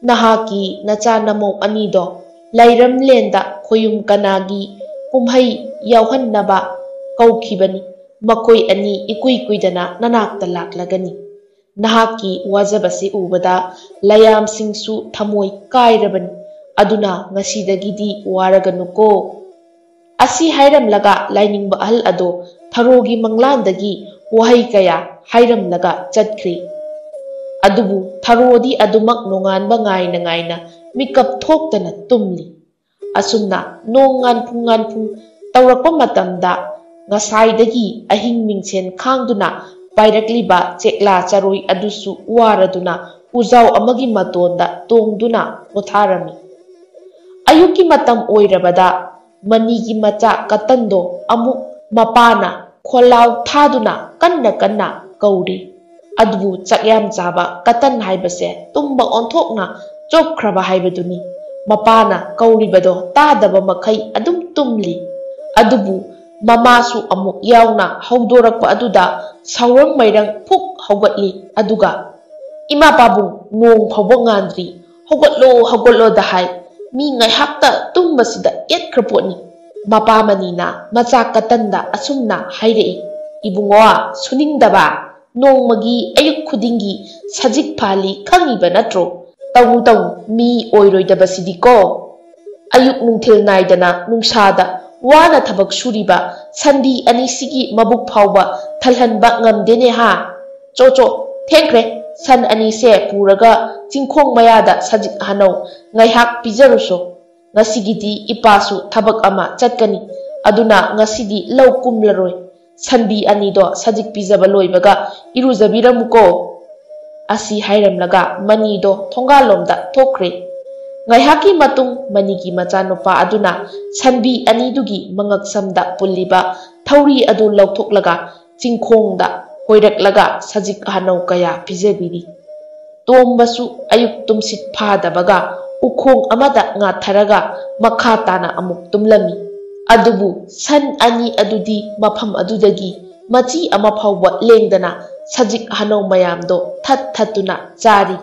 nahaki nacha namo anido lairam lenda khoyum kanagi kumhai yauhannaba kaukhibani makoi ani ikui kuidana nanakta laklagani nahaki wajabasi ubada layam singsu thamoi kairabani aduna ngasidagidi waraganuko asi hairamlaga lainingba ahal ado tharogi manglandagi wahai kaya hairamlaga chatkri adubu tharodi adumak nonganba ngaina mikap thoktana tumli asumna nongan phung tawrakpa matamda ngasaidagi ahing mingchen khangduna pairakliba chekla charoi adusu waraduna ujau amagi matonda tongduna potharami ayuki matam oirabada manigi macha katando amuk mapana kholau thaduna kanna kauri adubu chakyam chaba katan haibase tumba onthokna chopkhraba haibaduni mapana kauribado tadaba makai adum tumli adubu mamasu amuk yauna haudorakpa aduda saurang mairang phuk haugatli aduga ima pabung nong phawba ngandri haugatlo dahai mi ngaihakta tumbasida yetkrapotni. Mapa manina macha katanda asumna hairei. Ibungo suningdaba nongmagi ayuk khudingi sajik phali khangiba natro. Tawu mi oiroidabasidi ko. Ayuk nungthil naidana nungsada wana thabak suriba sandi anisigi mabuk phawba thalhanba ngamdene ha. Chocho thengkre san anise puraga jingkhong mayada sajik hanau ngaihak pijaruso. Ngasigidi ipasu thabak ama chatkani aduna ngasidi lau kumlaroi sanbi anido sajik pijaba loibaga irujabiramuko. Asi hairamlaga manido thongalomda thokre. Ngaihaki matung manigi machanupa aduna sanbi anidugi mangaksamda pulliba thauri adu lauthoklaga jingkhongda hoiraklaga sajik hanau kaya pijabiri. Tombasu ayuk tumsit phadabaga ukhong amada ngatharaga makha tana amuk tumlami. Adubu san ani adudi mafam adudagi machi ama phawba lengdana sajik hanau mayamdo thattuna jari.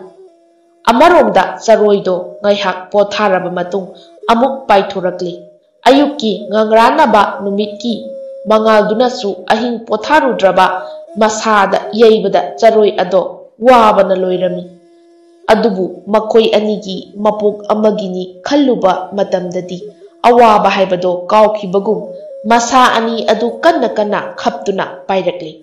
Amaromda charoido ngaihak potharaba matung amuk paithorakli. Ayukki ngangranaba numitki mangaldunasu ahing potharudraba masada yaibada charoi ado wabana loirami. Adubu makoi anigi mapok amagini khalluba matamdadi awaba haibado kaukibagum masa ani adu kanna khaptuna pairakli.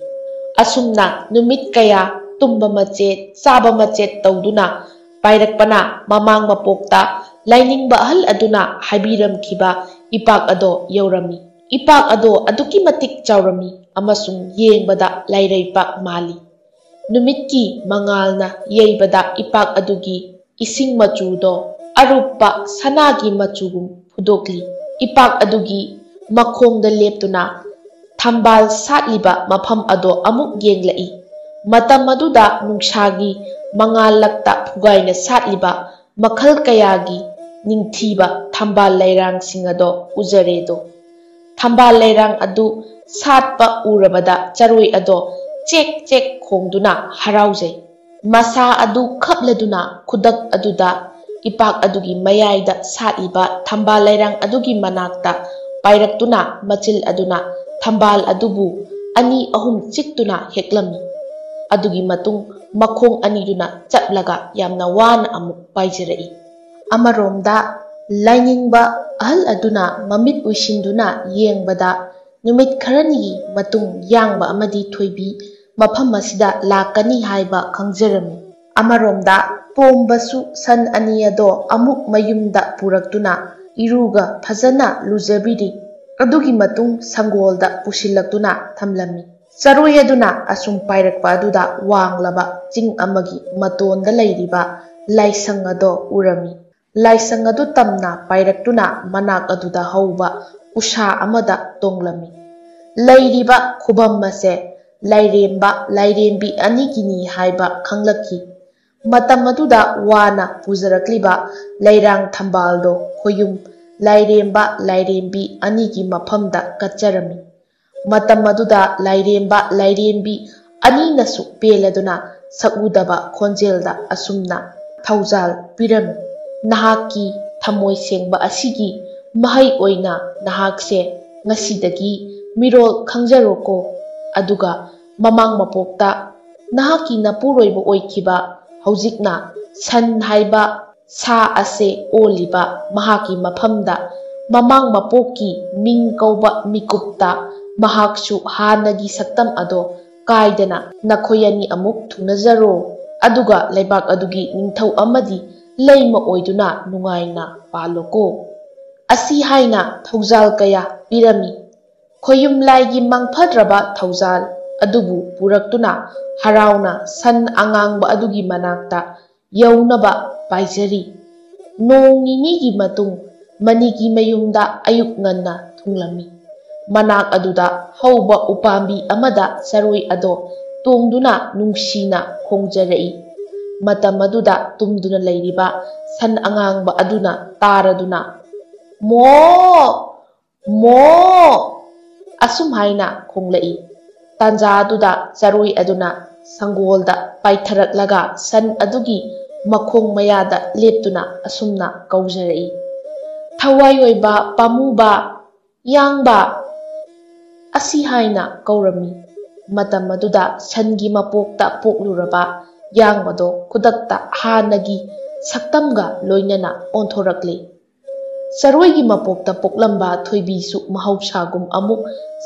Asumna numit kaya tumba machet saba machet tawduna pairakpana mamang mapokta lainingba ahal aduna habiram kiba ipak ado yaurami. Ipak ado aduki matik chawrami amasung yengbada lairaipak mali. Numitki mangalna yaibada ipak adugi ising machudo arupa sanagi machugum pudokli. Ipak adugi makhongda leptuna thambal satliba mafam ado amuk yenglai. Matam aduda nungsagi mangalakta pugaina satliba makhal kayagi ningthiba thambal lairang singado ujaredo. Thambal lairang adu satpa urabada charoi ado cek cek khongduna haraujai. Masa adu khapladuna khudak aduda ipak adugi mayaida satliba thambal lairang adugi manakta pairaktuna machil aduna thambal adubu ani ahum chiktuna heklami. Adugi matung makhong aniduna chaplaga yamna wana amuk paijarai. Amaromda lainingba ahal aduna mamit uisinduna yengbada numit kharani matung yangba amadi thoibi mafam asida lakani haiba khangjarami. Amaromda pombasu san aniyado amuk mayumda puraktuna iruga phajana lujabiri. Adugi matung sangolda pusilaktuna thamlami. Charoi aduna asum pairakpa aduda wanglaba jing amagi matonda lairiba laisang ado urami. Laisang adu tamna pairaktuna manak aduda hauba usha amada tonglami. Lairiba khubam mase lairemba lairembi anigini haiba khanglaki. Matam aduda wana pujarakliba lairang thambaldo khoyum lairemba lairembi anigi mafamda katjarami. Matam aduda lairemba lairembi ani nasu peladuna sakudaba khonjelda asumna thaujal pirami. Nahaki thamoi sengba asigi mahai oina nahakse ngasidagi mirol khangjaroko. Aduga mamang mapokta nahaki napuroiba oikiba haujikna san haiba sa ase oliba mahaki mafamda mamang mapoki ming kauba mikupta mahaksu hanagi saktam ado kaidana nakhoyani amuk thunajaro. Aduga leibak adugi ningthau amadi leima oiduna nungaina paloko. Asi haina thaujal kaya pirami. Khoyum laigi mangphadraba thaujal adubu puraktuna harauna san angangba adugi manakta yaunaba paijari. Nong ningigi matung manigi mayumda ayuk nganna thunglami. Manak aduda hauba upambi amada saroi ado tongduna nungsina khongjarai. Matam aduda tumduna lairiba san angangba aduna taraduna mo asum haina khonglai. Tanja aduda charoi aduna sangolda paitharaklaga san adugi makhong mayada leptuna asumna kaujarai. ꯊꯋꯥꯏ ꯑꯣꯏꯕ ꯄꯥꯝꯃꯨꯕ ꯌꯥꯡꯕ ꯑꯁꯤ ꯍꯥꯏꯅ ꯀꯧꯔꯝꯃꯤ꯫ ꯃꯇꯝ ꯑꯗꯨꯗ ꯁꯟꯒꯤ ꯃꯄꯣꯛꯇ ꯄꯣꯛꯂꯨꯔꯕ ꯌꯥꯡꯕꯗꯣ ꯈꯨꯗꯛꯇ ꯍꯥꯟꯅꯒꯤ ꯁꯛꯇꯝꯒ ꯂꯣꯏꯅꯅ ꯑꯣꯟꯊꯣꯔꯛꯂꯦ꯫ ꯆꯔꯣꯏꯒꯤ ꯃꯄꯣꯛꯇ ꯄꯣꯛꯂꯝꯕ ꯊꯣꯏꯕꯤꯁꯨ ꯃꯍꯧꯁꯥꯒꯨꯝ ꯑꯃꯨꯛ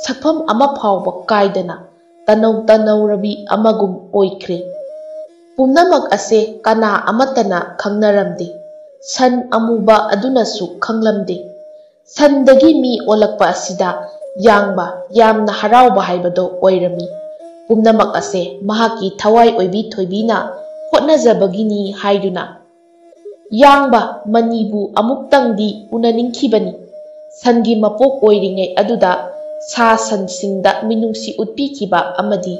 ꯁꯛꯐꯝ ꯑꯃ ꯐꯥꯎꯕ ꯀꯥꯏꯗꯅ ꯇꯅꯧ ꯇꯅꯧꯔꯕꯤ ꯑꯃꯒꯨꯝ ꯑꯣꯏꯈ꯭ꯔꯦ꯫ ꯄꯨꯝꯅꯃꯛ ꯑꯁꯦ ꯀꯅꯥ ꯑꯃꯠꯇꯅ ꯈꯪꯅꯔꯝꯗꯦ꯫ ꯁꯟ ꯑꯃꯨꯕ ꯑꯗꯨꯅꯁꯨ ꯈꯪꯂꯝꯗꯦ꯫ ꯁꯟꯗꯒꯤ ꯃꯤ ꯑꯣꯜꯂꯛꯄ ꯑꯁꯤꯗ ꯌꯥꯡꯕ ꯌꯥꯝꯅ ꯍꯔꯥꯎꯕ ꯍꯥꯏꯕꯗꯣ ꯑꯣꯏꯔꯝꯃꯤ꯫ ꯄꯨꯝꯅꯃꯛ ꯑꯁꯦ ꯃꯍꯥꯛꯀꯤ ꯊꯋꯥꯏ ꯑꯣꯏꯕꯤ ꯊꯣꯏꯕꯤꯅ ꯍꯣꯠꯅꯖꯕꯒꯤꯅꯤ ꯍꯥꯏꯗꯨꯅ ꯌꯥꯡꯕ ꯃꯅꯤꯕꯨ ꯑꯃꯨꯛꯇꯪꯗꯤ ꯎꯅꯅꯤꯡꯈꯤꯕꯅꯤ꯫ ꯁꯟꯒꯤ ꯃꯄꯣꯛ ꯑꯣꯏꯔꯤꯉꯩ ꯑꯗꯨꯗ ꯁꯥ ꯁꯟꯁꯤꯡꯗ ꯃꯤꯅꯨꯡꯁꯤ ꯎꯠꯄꯤꯈꯤꯕ ꯑꯃꯗꯤ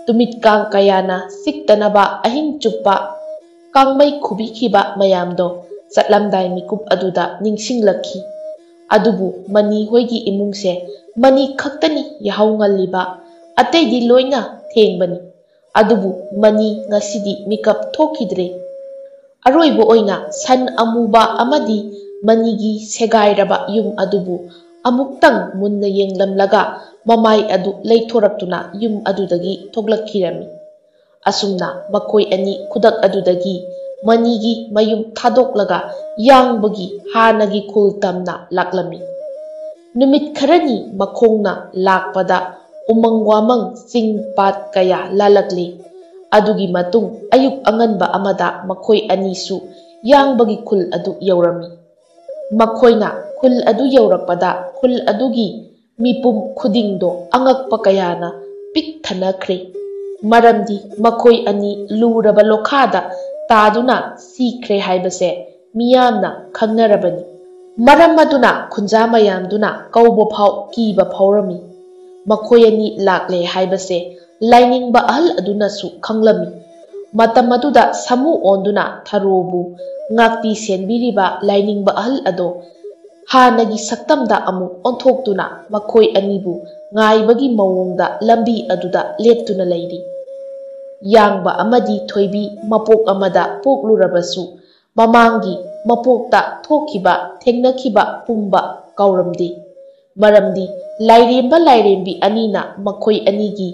ꯇꯨꯃꯤꯠꯀꯥꯡ ꯀꯌꯥꯅ ꯆꯤꯛꯇꯅꯕ ꯑꯍꯤꯡ ꯆꯨꯞꯄ ꯀꯥꯡꯃꯩ ꯈꯨꯕꯤꯈꯤꯕ ꯃꯌꯥꯝꯗꯣ ꯆꯠꯂꯝꯗꯥꯏ ꯃꯤꯀꯨꯞ ꯑꯗꯨꯗ ꯅꯤꯡꯁꯤꯡꯂꯛꯈꯤ꯫ ꯑꯗꯨꯕꯨ ꯃꯅꯤ ꯍꯣꯏꯒꯤ ꯏꯃꯨꯡꯁꯦ ꯃꯅꯤ ꯈꯛꯇꯅꯤ ꯌꯥꯍꯧ ꯉꯜꯂꯤꯕ, ꯑꯇꯩꯗꯤ ꯂꯣꯏꯅ ꯊꯦꯡꯕꯅꯤ꯫ ꯑꯗꯨꯕꯨ ꯃꯅꯤ ꯉꯁꯤꯗꯤ ꯃꯤꯀꯞ ꯊꯣꯛꯈꯤꯗ꯭ꯔꯦ꯫ ꯑꯔꯣꯏꯕ ꯑꯣꯏꯅ ꯁꯟ ꯑꯃꯨꯕ ꯑꯃꯗꯤ ꯃꯅꯤꯒꯤ ꯁꯦꯒꯥꯏꯔꯕ ꯌꯨꯝ ꯑꯗꯨꯕꯨ ꯑꯃꯨꯛꯇꯪ ꯃꯨꯟꯅ ꯌꯦꯡꯂꯝꯂꯒ ꯃꯃꯥꯏ ꯑꯗꯨ ꯂꯩꯊꯣꯔꯛꯇꯨꯅ ꯌꯨꯝ ꯑꯗꯨꯗꯒꯤ ꯊꯣꯛꯂꯛꯈꯤꯔꯝꯃꯤ꯫ ꯑꯁꯨꯝꯅ ꯃꯈꯣꯏ ꯑꯅꯤ ꯈꯨꯗꯛ ꯑꯗꯨꯗꯒꯤ ꯃꯅꯤꯒꯤ ꯃꯌꯨꯝ ꯊꯥꯗꯣꯛꯂꯒ ꯌꯥꯡꯕꯒꯤ ꯍꯥꯟꯅꯒꯤ ꯈꯨꯜ ꯇꯝꯅ ꯂꯥꯛꯂꯝꯃꯤ꯫ ꯅꯨꯃꯤꯠ ꯈꯔꯅꯤ ꯃꯈꯣꯡꯅ ꯂꯥꯛꯄꯗ ꯎꯃꯪ ꯋꯥꯃꯪ ꯆꯤꯡ ꯄꯥꯠ ꯀꯌꯥ ꯂꯥꯜꯂꯛꯂꯤ꯫ ꯑꯗꯨꯒꯤ ꯃꯇꯨꯡ ꯑꯌꯨꯛ ꯑꯉꯟꯕ ꯑꯃꯗ ꯃꯈꯣꯏ ꯑꯅꯤꯁꯨ ꯌꯥꯡꯕꯒꯤ ꯈꯨꯜ ꯑꯗꯨ ꯌꯧꯔꯝꯃꯤ꯫ ꯃꯈꯣꯏꯅ ꯈꯨꯜ ꯑꯗꯨ ꯌꯧꯔꯛꯄꯗ ꯈꯨꯜ ꯑꯗꯨꯒꯤ ꯃꯤꯄꯨꯝ ꯈꯨꯗꯤꯡꯗꯣ ꯑꯉꯛꯄ ꯀꯌꯥꯅ ꯄꯤꯛ ꯊꯟꯅꯈ꯭ꯔꯦ꯫ ꯃꯔꯝꯗꯤ ꯃꯈꯣꯏ ꯑꯅꯤ ꯂꯨꯔꯕ ꯂꯣꯈꯥꯗ ꯇꯥꯗꯨꯅ ꯁꯤꯈ꯭ꯔꯦ ꯍꯥꯏꯕꯁꯦ ꯃꯤꯌꯥꯝꯅ ꯈꯪꯅꯔꯕꯅꯤ꯫ ꯃꯔꯝ ꯑꯗꯨꯅ ꯈꯨꯟꯖꯥ ꯃꯌꯥꯝꯗꯨꯅ ꯀꯧꯕ ꯐꯥꯎ ꯀꯤꯕ ꯐꯥꯎꯔꯝꯃꯤ꯫ ꯃꯈꯣꯏ ꯑꯅꯤ ꯂꯥꯛꯂꯦ ꯍꯥꯏꯕꯁꯦ ꯂꯥꯏꯅꯤꯡꯕ ꯑꯍꯜ ꯑꯗꯨꯅꯁꯨ ꯈꯪꯂꯝꯃꯤ꯫ ꯃꯇꯝ ꯑꯗꯨꯗ ꯁꯥꯃꯨ ꯑꯣꯟꯗꯨꯅ ꯊꯔꯣꯕꯨ ꯉꯥꯛꯄꯤ ꯁꯦꯟꯕꯤꯔꯤꯕ ꯂꯥꯏꯅꯤꯡꯕ ꯑꯍꯜ ꯑꯗꯣ ꯍꯥꯟꯅꯒꯤ ꯁꯛꯇꯝꯗ ꯑꯃꯨꯛ ꯑꯣꯟꯊꯣꯛꯇꯨꯅ ꯃꯈꯣꯏ ꯑꯅꯤꯕꯨ ꯉꯥꯏꯕꯒꯤ ꯃꯑꯣꯡꯗ ꯂꯝꯕꯤ ꯑꯗꯨꯗ ꯂꯦꯞꯇꯨꯅ ꯂꯩꯔꯤ꯫ ꯌꯥꯡꯕ ꯑꯃꯗꯤ ꯊꯣꯏꯕꯤ ꯃꯄꯣꯛ ꯑꯃꯗ ꯄꯣꯛꯂꯨꯔꯕꯁꯨ ꯃꯃꯥꯡꯒꯤ ꯃꯄꯣꯛꯇ ꯊꯣꯛꯈꯤꯕ ꯊꯦꯡꯅꯈꯤꯕ ꯄꯨꯝꯕ ꯀꯥꯎꯔꯝꯗꯦ꯫ ꯃꯔꯝꯗꯤ ꯂꯥꯏꯔꯦꯝꯕ ꯂꯥꯏꯔꯦꯝꯕꯤ ꯑꯅꯤꯅ ꯃꯈꯣꯏ ꯑꯅꯤꯒꯤ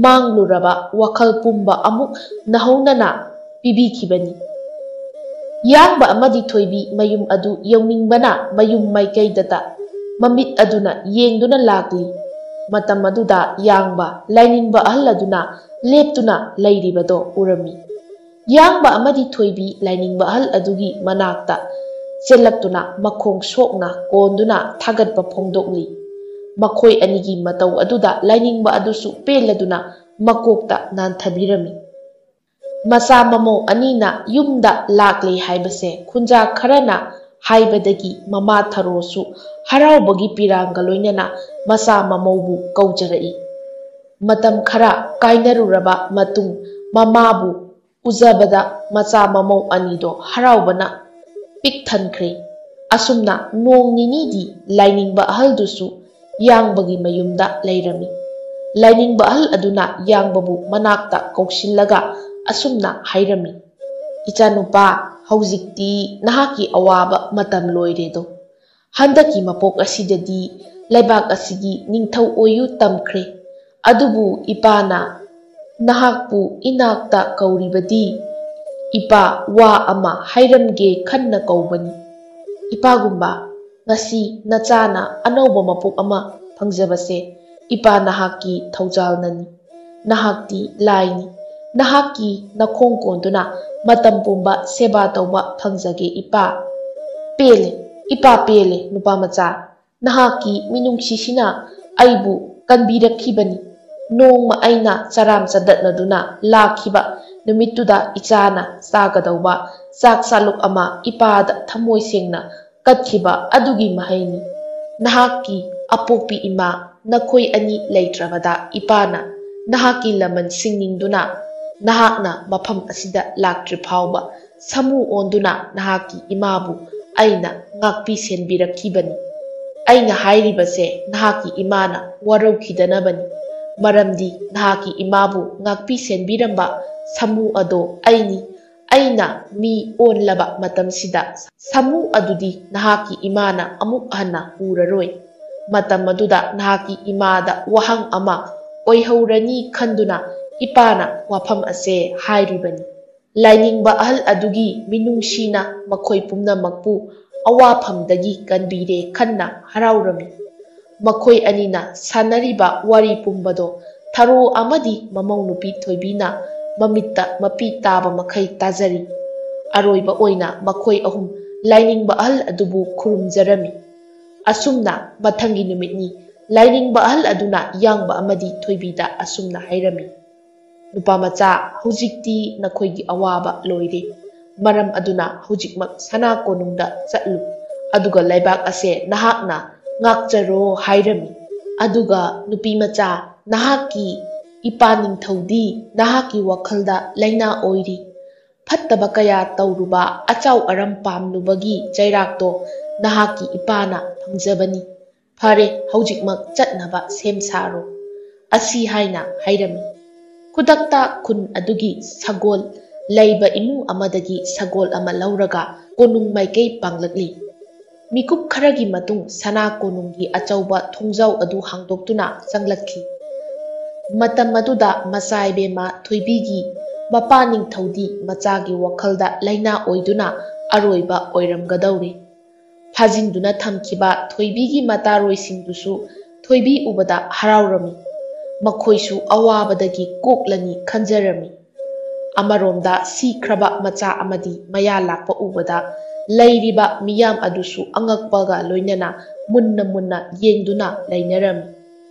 ꯃꯥꯡꯂꯨꯔꯕ ꯋꯥꯈꯜ ꯄꯨꯝꯕ ꯑꯃꯨꯛ ꯅꯧꯍꯧꯅꯅ ꯄꯤꯕꯤꯈꯤꯕꯅꯤ꯫ ꯌꯥꯡꯕ ꯑꯃꯗꯤ ꯊꯣꯏꯕꯤ ꯃꯌꯨꯝ ꯑꯗꯨ ꯌꯧꯅꯤꯡꯕꯅ ꯃꯌꯨꯝ ꯃꯥꯏꯀꯩꯗꯇ ꯃꯃꯤꯠ ꯑꯗꯨꯅ ꯌꯦꯡꯗꯨꯅ ꯂꯥꯛꯂꯤ꯫ ꯃꯇꯝ ꯑꯗꯨꯗ ꯌꯥꯡꯕ ꯂꯥꯏꯅꯤꯡꯕ ꯑꯍꯜ ꯑꯗꯨꯅ ꯂꯦꯞꯇꯨꯅ ꯂꯩꯔꯤꯕꯗꯣ ꯎꯔꯝꯃꯤ꯫ ꯌꯥꯡꯕ ꯑꯃꯗꯤ ꯊꯣꯏꯕꯤ ꯂꯥꯏꯅꯤꯡꯕ ꯑꯍꯜ ꯑꯗꯨꯒꯤ ꯃꯅꯥꯛꯇ ꯆꯦꯜꯂꯛꯇꯨꯅ ꯃꯈꯣꯡ ꯁꯣꯛꯅ ꯀꯣꯟꯗꯨꯅ ꯊꯥꯒꯠꯄ ꯐꯣꯡꯗꯣꯛꯂꯤ꯫ ꯃꯈꯣꯏ ꯑꯅꯤꯒꯤ ꯃꯇꯧ ꯑꯗꯨꯗ ꯂꯥꯏꯅꯤꯡꯕ ꯑꯗꯨꯁꯨ ꯄꯦꯜꯂꯗꯨꯅ ꯃꯀꯣꯛꯇ ꯅꯥꯟꯊꯕꯤꯔꯝꯃꯤ꯫ ꯃꯆꯥ ꯃꯃꯧ ꯑꯅꯤꯅ ꯌꯨꯝꯗ ꯂꯥꯛꯂꯦ ꯍꯥꯏꯕꯁꯦ ꯈꯨꯟꯖꯥ ꯈꯔꯅ ꯍꯥꯏꯕꯗꯒꯤ ꯃꯃꯥ ꯊꯔꯣꯁꯨ ꯍꯔꯥꯎꯕꯒꯤ ꯄꯤꯔꯥꯡꯒ ꯂꯣꯏꯅꯅ ꯃꯆꯥ ꯃꯃꯧꯕꯨ ꯀꯧꯖꯔꯛꯏ꯫ ꯃꯇꯝ ꯈꯔ ꯀꯥꯏꯅꯔꯨꯔꯕ ꯃꯇꯨꯡ ꯃꯃꯥꯕꯨ ꯎꯖꯕꯗ ꯃꯆꯥ ꯃꯃꯧ ꯑꯅꯤꯗꯣ ꯍꯔꯥꯎꯕꯅ ꯄꯤꯛ ꯊꯟꯈ꯭ꯔꯦ꯫ ꯑꯁꯨꯝꯅ ꯅꯣꯡ ꯅꯤꯅꯤꯗꯤ ꯂꯥꯏꯅꯤꯡꯕ ꯑꯍꯜꯗꯨꯁꯨ ꯌꯥꯡꯕꯒꯤ ꯃꯌꯨꯝꯗ ꯂꯩꯔꯝꯃꯤ꯫ ꯂꯥꯏꯅꯤꯡꯕ ꯑꯍꯜ ꯑꯗꯨꯅ ꯌꯥꯡꯕꯕꯨ ꯃꯅꯥꯛꯇ ꯀꯧꯁꯤꯜꯂꯒ ꯑꯁꯨꯝꯅ ꯍꯥꯏꯔꯝꯃꯤ, "ꯏꯆꯥꯅꯨꯄꯥ, ꯍꯧꯖꯤꯛꯇꯤ ꯅꯍꯥꯛꯀꯤ ꯑꯋꯥꯕ ꯃꯇꯝ ꯂꯣꯏꯔꯦꯗꯣ꯫ ꯍꯟꯗꯛꯀꯤ ꯃꯄꯣꯛ ꯑꯁꯤꯗꯗꯤ ꯂꯩꯕꯥꯛ ꯑꯁꯤꯒꯤ ꯅꯤꯡꯊꯧ ꯑꯣꯏꯌꯨ ꯇꯝꯈ꯭ꯔꯦ꯫ ꯑꯗꯨꯕꯨ ꯏꯄꯥꯅ ꯅꯍꯥꯛꯄꯨ ꯏꯅꯥꯛꯇ ꯀꯧꯔꯤꯕꯗꯤ ꯏꯄꯥ ꯋꯥ ꯑꯃ ꯍꯥꯏꯔꯝꯒꯦ ꯈꯟꯅ ꯀꯧꯕꯅꯤ꯫ ꯏꯄꯥꯒꯨꯝꯕ, ꯉꯁꯤ ꯅꯆꯥꯅ ꯑꯅꯧꯕ ꯃꯄꯣꯛ ꯑꯃ ꯐꯪꯖꯕꯁꯦ ꯏꯄꯥ ꯅꯍꯥꯛꯀꯤ ꯊꯧꯖꯥꯜꯅꯅꯤ꯫ ꯅꯍꯥꯛꯇꯤ ꯂꯥꯏꯅꯤ꯫ ꯅꯍꯥꯛꯀꯤ ꯅꯈꯣꯡ ꯀꯣꯟꯗꯨꯅ ꯃꯇꯝ ꯄꯨꯝꯕ ꯁꯦꯕꯥ ꯇꯧꯕ ꯐꯪꯖꯒꯦ ꯏꯄꯥ꯫ ꯄꯦꯜꯂꯦ, ꯏꯄꯥ ꯄꯦꯜꯂꯦ ꯅꯨꯄꯥꯃꯆꯥ꯫ ꯅꯍꯥꯛꯀꯤ ꯃꯤꯅꯨꯡꯁꯤꯁꯤꯅ ꯑꯩꯕꯨ ꯀꯟꯕꯤꯔꯛꯈꯤꯕꯅꯤ꯫ ꯅꯣꯡꯃ ꯑꯩꯅ ꯆꯔꯥꯝ ꯆꯗꯠꯅꯗꯨꯅ ꯂꯥꯛꯈꯤꯕ ꯅꯨꯃꯤꯠꯇꯨꯗ ꯏꯆꯥꯅ ꯆꯥꯒꯗꯧꯕ ꯆꯥꯛ ꯆꯥꯂꯨꯛ ꯑꯃ ꯏꯄꯥꯗ ꯊꯃꯣꯏ ꯁꯦꯡꯅ ꯀꯠꯈꯤꯕ ꯑꯗꯨꯒꯤ ꯃꯍꯩꯅꯤ꯫ ꯅꯍꯥꯛꯀꯤ ꯑꯄꯣꯛꯄꯤ ꯏꯃꯥ ꯅꯈꯣꯏ ꯑꯅꯤ ꯂꯩꯇ꯭ꯔꯕꯗ ꯏꯄꯥꯅ ꯅꯍꯥꯛꯀꯤ ꯂꯃꯟ ꯁꯤꯡꯅꯤꯡꯗꯨꯅ ꯅꯍꯥꯛꯅ ꯃꯐꯝ ꯑꯁꯤꯗ ꯂꯥꯛꯇ꯭ꯔꯤ ꯐꯥꯎꯕ ꯁꯥꯃꯨ ꯑꯣꯟꯗꯨꯅ ꯅꯍꯥꯛꯀꯤ ꯏꯃꯥꯕꯨ ꯑꯩꯅ ꯉꯥꯛꯄꯤ ꯁꯦꯟꯕꯤꯔꯛꯈꯤꯕꯅꯤ꯫ ꯑꯩꯅ ꯍꯥꯏꯔꯤꯕꯁꯦ ꯅꯍꯥꯛꯀꯤ ꯏꯃꯥꯅ ꯋꯥꯔꯧꯈꯤꯗꯅꯕꯅꯤ꯫ ꯃꯔꯝꯗꯤ ꯅꯍꯥꯛꯀꯤ ꯏꯃꯥꯕꯨ ꯉꯥꯛꯄꯤ ꯁꯦꯟꯕꯤꯔꯝꯕ ꯁꯥꯃꯨ ꯑꯗꯣ ꯑꯩꯅꯤ꯫ ꯑꯩꯅ ꯃꯤ ꯑꯣꯟꯂꯕ ꯃꯇꯝꯁꯤꯗ ꯁꯥꯃꯨ ꯑꯗꯨꯗꯤ ꯅꯍꯥꯛꯀꯤ ꯏꯃꯥꯅ ꯑꯃꯨꯛ ꯍꯟꯅ ꯎꯔꯔꯣꯏ꯫ ꯃꯇꯝ ꯑꯗꯨꯗ ꯅꯍꯥꯛꯀꯤ ꯏꯃꯥꯗ ꯋꯥꯍꯪ ꯑꯃ ꯑꯣꯏꯍꯧꯔꯅꯤ ꯈꯟꯗꯨꯅ ꯏꯄꯥꯅ ꯋꯥꯐꯝ ꯑꯁꯦ ꯍꯥꯏꯔꯤꯕꯅꯤ꯫ ꯂꯥꯏꯅꯤꯡꯕ ꯑꯍꯜ ꯑꯗꯨꯒꯤ ꯃꯤꯅꯨꯡꯁꯤꯅ ꯃꯈꯣꯏ ꯄꯨꯝꯅꯃꯛꯄꯨ ꯑꯋꯥꯐꯝꯗꯒꯤ ꯀꯟꯕꯤꯔꯦ ꯈꯟꯅ ꯍꯔꯥꯎꯔꯝꯃꯤ꯫ ꯃꯈꯣꯏ ꯑꯅꯤꯅ ꯁꯥꯟꯅꯔꯤꯕ ꯋꯥꯔꯤ ꯄꯨꯝꯕꯗꯣ ꯊꯔꯣ ꯑꯃꯗꯤ ꯃꯃꯧ ꯅꯨꯄꯤ ꯊꯣꯏꯕꯤꯅ ꯃꯃꯤꯠꯇ ꯃꯄꯤ ꯇꯥꯕ ꯃꯈꯩ ꯇꯥꯖꯔꯤ꯫ ꯑꯔꯣꯏꯕ ꯑꯣꯏꯅ ꯃꯈꯣꯏ ꯑꯍꯨꯝ ꯂꯥꯏꯅꯤꯡꯕ ꯑꯍꯜ ꯑꯗꯨꯕꯨ ꯈꯨꯔꯨꯝꯖꯔꯝꯃꯤ꯫ ꯑꯁꯨꯝꯅ ꯃꯊꯪꯒꯤ ꯅꯨꯃꯤꯠꯅꯤ ꯂꯥꯏꯅꯤꯡꯕ ꯑꯍꯜ ꯑꯗꯨꯅ ꯌꯥꯡꯕ ꯑꯃꯗꯤ ꯊꯣꯏꯕꯤꯗ ꯑꯁꯨꯝꯅ ꯍꯥꯏꯔꯝꯃꯤ꯫ ꯅꯨꯄꯥꯃꯆꯥ, ꯍꯧꯖꯤꯛꯇꯤ ꯅꯈꯣꯏꯒꯤ ꯑꯋꯥꯕ ꯂꯣꯏꯔꯦ꯫ ꯃꯔꯝ ꯑꯗꯨꯅ ꯍꯧꯖꯤꯛꯃꯛ ꯁꯅꯥ ꯀꯣꯅꯨꯡꯗ ꯆꯠꯂꯨ, ꯑꯗꯨꯒ ꯂꯩꯕꯥꯛ ꯑꯁꯦ ꯅꯍꯥꯛꯅ ꯉꯥꯛꯆꯔꯣ ꯍꯥꯏꯔꯝꯃꯤ꯫ ꯑꯗꯨꯒ ꯅꯨꯄꯤꯃꯆꯥ, ꯅꯍꯥꯛꯀꯤ ꯏꯄꯥ ꯅꯤꯡꯊꯧꯗꯤ ꯅꯍꯥꯛꯀꯤ ꯋꯥꯈꯜꯗ ꯂꯩꯅꯥ ꯑꯣꯏꯔꯤ꯫ ꯐꯠꯇꯕ ꯀꯌꯥ ꯇꯧꯔꯨꯕ, ꯑꯆꯥꯎ ꯑꯔꯝ ꯄꯥꯝꯂꯨꯕꯒꯤ ꯆꯩꯔꯥꯛꯇꯣ ꯅꯍꯥꯛꯀꯤ ꯏꯄꯥꯅ ꯐꯪꯖꯕꯅꯤ꯫ ꯐꯔꯦ, ꯍꯧꯖꯤꯛꯃꯛ ꯆꯠꯅꯕ ꯁꯦꯝ ꯁꯥꯔꯣ꯫ ꯑꯁꯤ ꯍꯥꯏꯅ ꯍꯥꯏꯔꯝꯃꯤ꯫ ꯈꯨꯗꯛꯇ ꯈꯨꯟ ꯑꯗꯨꯒꯤ ꯁꯒꯣꯜ ꯂꯩꯕ ꯏꯃꯨꯡ ꯑꯃꯗꯒꯤ ꯁꯒꯣꯜ ꯑꯃ ꯂꯧꯔꯒ ꯀꯣꯅꯨꯡ ꯃꯥꯏꯀꯩ ꯄꯥꯡꯂꯛꯂꯤ꯫ ꯃꯤꯀꯨꯞ ꯈꯔꯒꯤ ꯃꯇꯨꯡ ꯁꯅꯥ ꯀꯣꯅꯨꯡꯒꯤ ꯑꯆꯧꯕ ꯊꯣꯡꯖꯥꯎ ꯑꯗꯨ ꯍꯥꯡꯗꯣꯛꯇꯨꯅ ꯆꯪꯂꯛꯈꯤ꯫ ꯃꯇꯝ ꯑꯗꯨꯗ ꯃꯆꯥꯏꯕꯦꯝꯃ ꯊꯣꯏꯕꯤꯒꯤ ꯃꯄꯥ ꯅꯤꯡꯊꯧꯗꯤ ꯃꯆꯥꯒꯤ ꯋꯥꯈꯜꯗ ꯂꯩꯅꯥ ꯑꯣꯏꯗꯨꯅ ꯑꯔꯣꯏꯕ ꯑꯣꯏꯔꯝꯒꯗꯧꯔꯦ꯫ ꯐꯥꯖꯤꯟꯗꯨꯅ ꯊꯝꯈꯤꯕ ꯊꯣꯏꯕꯤꯒꯤ ꯃꯇꯥꯔꯣꯏꯁꯤꯡꯗꯨꯁꯨ ꯊꯣꯏꯕꯤ ꯎꯕꯗ ꯍꯔꯥꯎꯔꯝꯃꯤ꯫ ꯃꯈꯣꯏꯁꯨ ꯑꯋꯥꯕꯗꯒꯤ ꯀꯣꯛꯂꯅꯤ ꯈꯟꯖꯔꯝꯃꯤ꯫ ꯑꯃꯔꯣꯝꯗ ꯁꯤꯈ꯭ꯔꯕ ꯃꯆꯥ ꯑꯃꯗꯤ ꯃꯌꯥ ꯂꯥꯛꯄ ꯎꯕꯗ ꯂꯩꯔꯤꯕ ꯃꯤꯌꯥꯝ ꯑꯗꯨꯁꯨ ꯑꯉꯛꯄꯒ ꯂꯣꯏꯅꯅ ꯃꯨꯟꯅ ꯃꯨꯟꯅ ꯌꯦꯡꯗꯨꯅ ꯂꯩꯅꯔꯝꯃꯤ꯫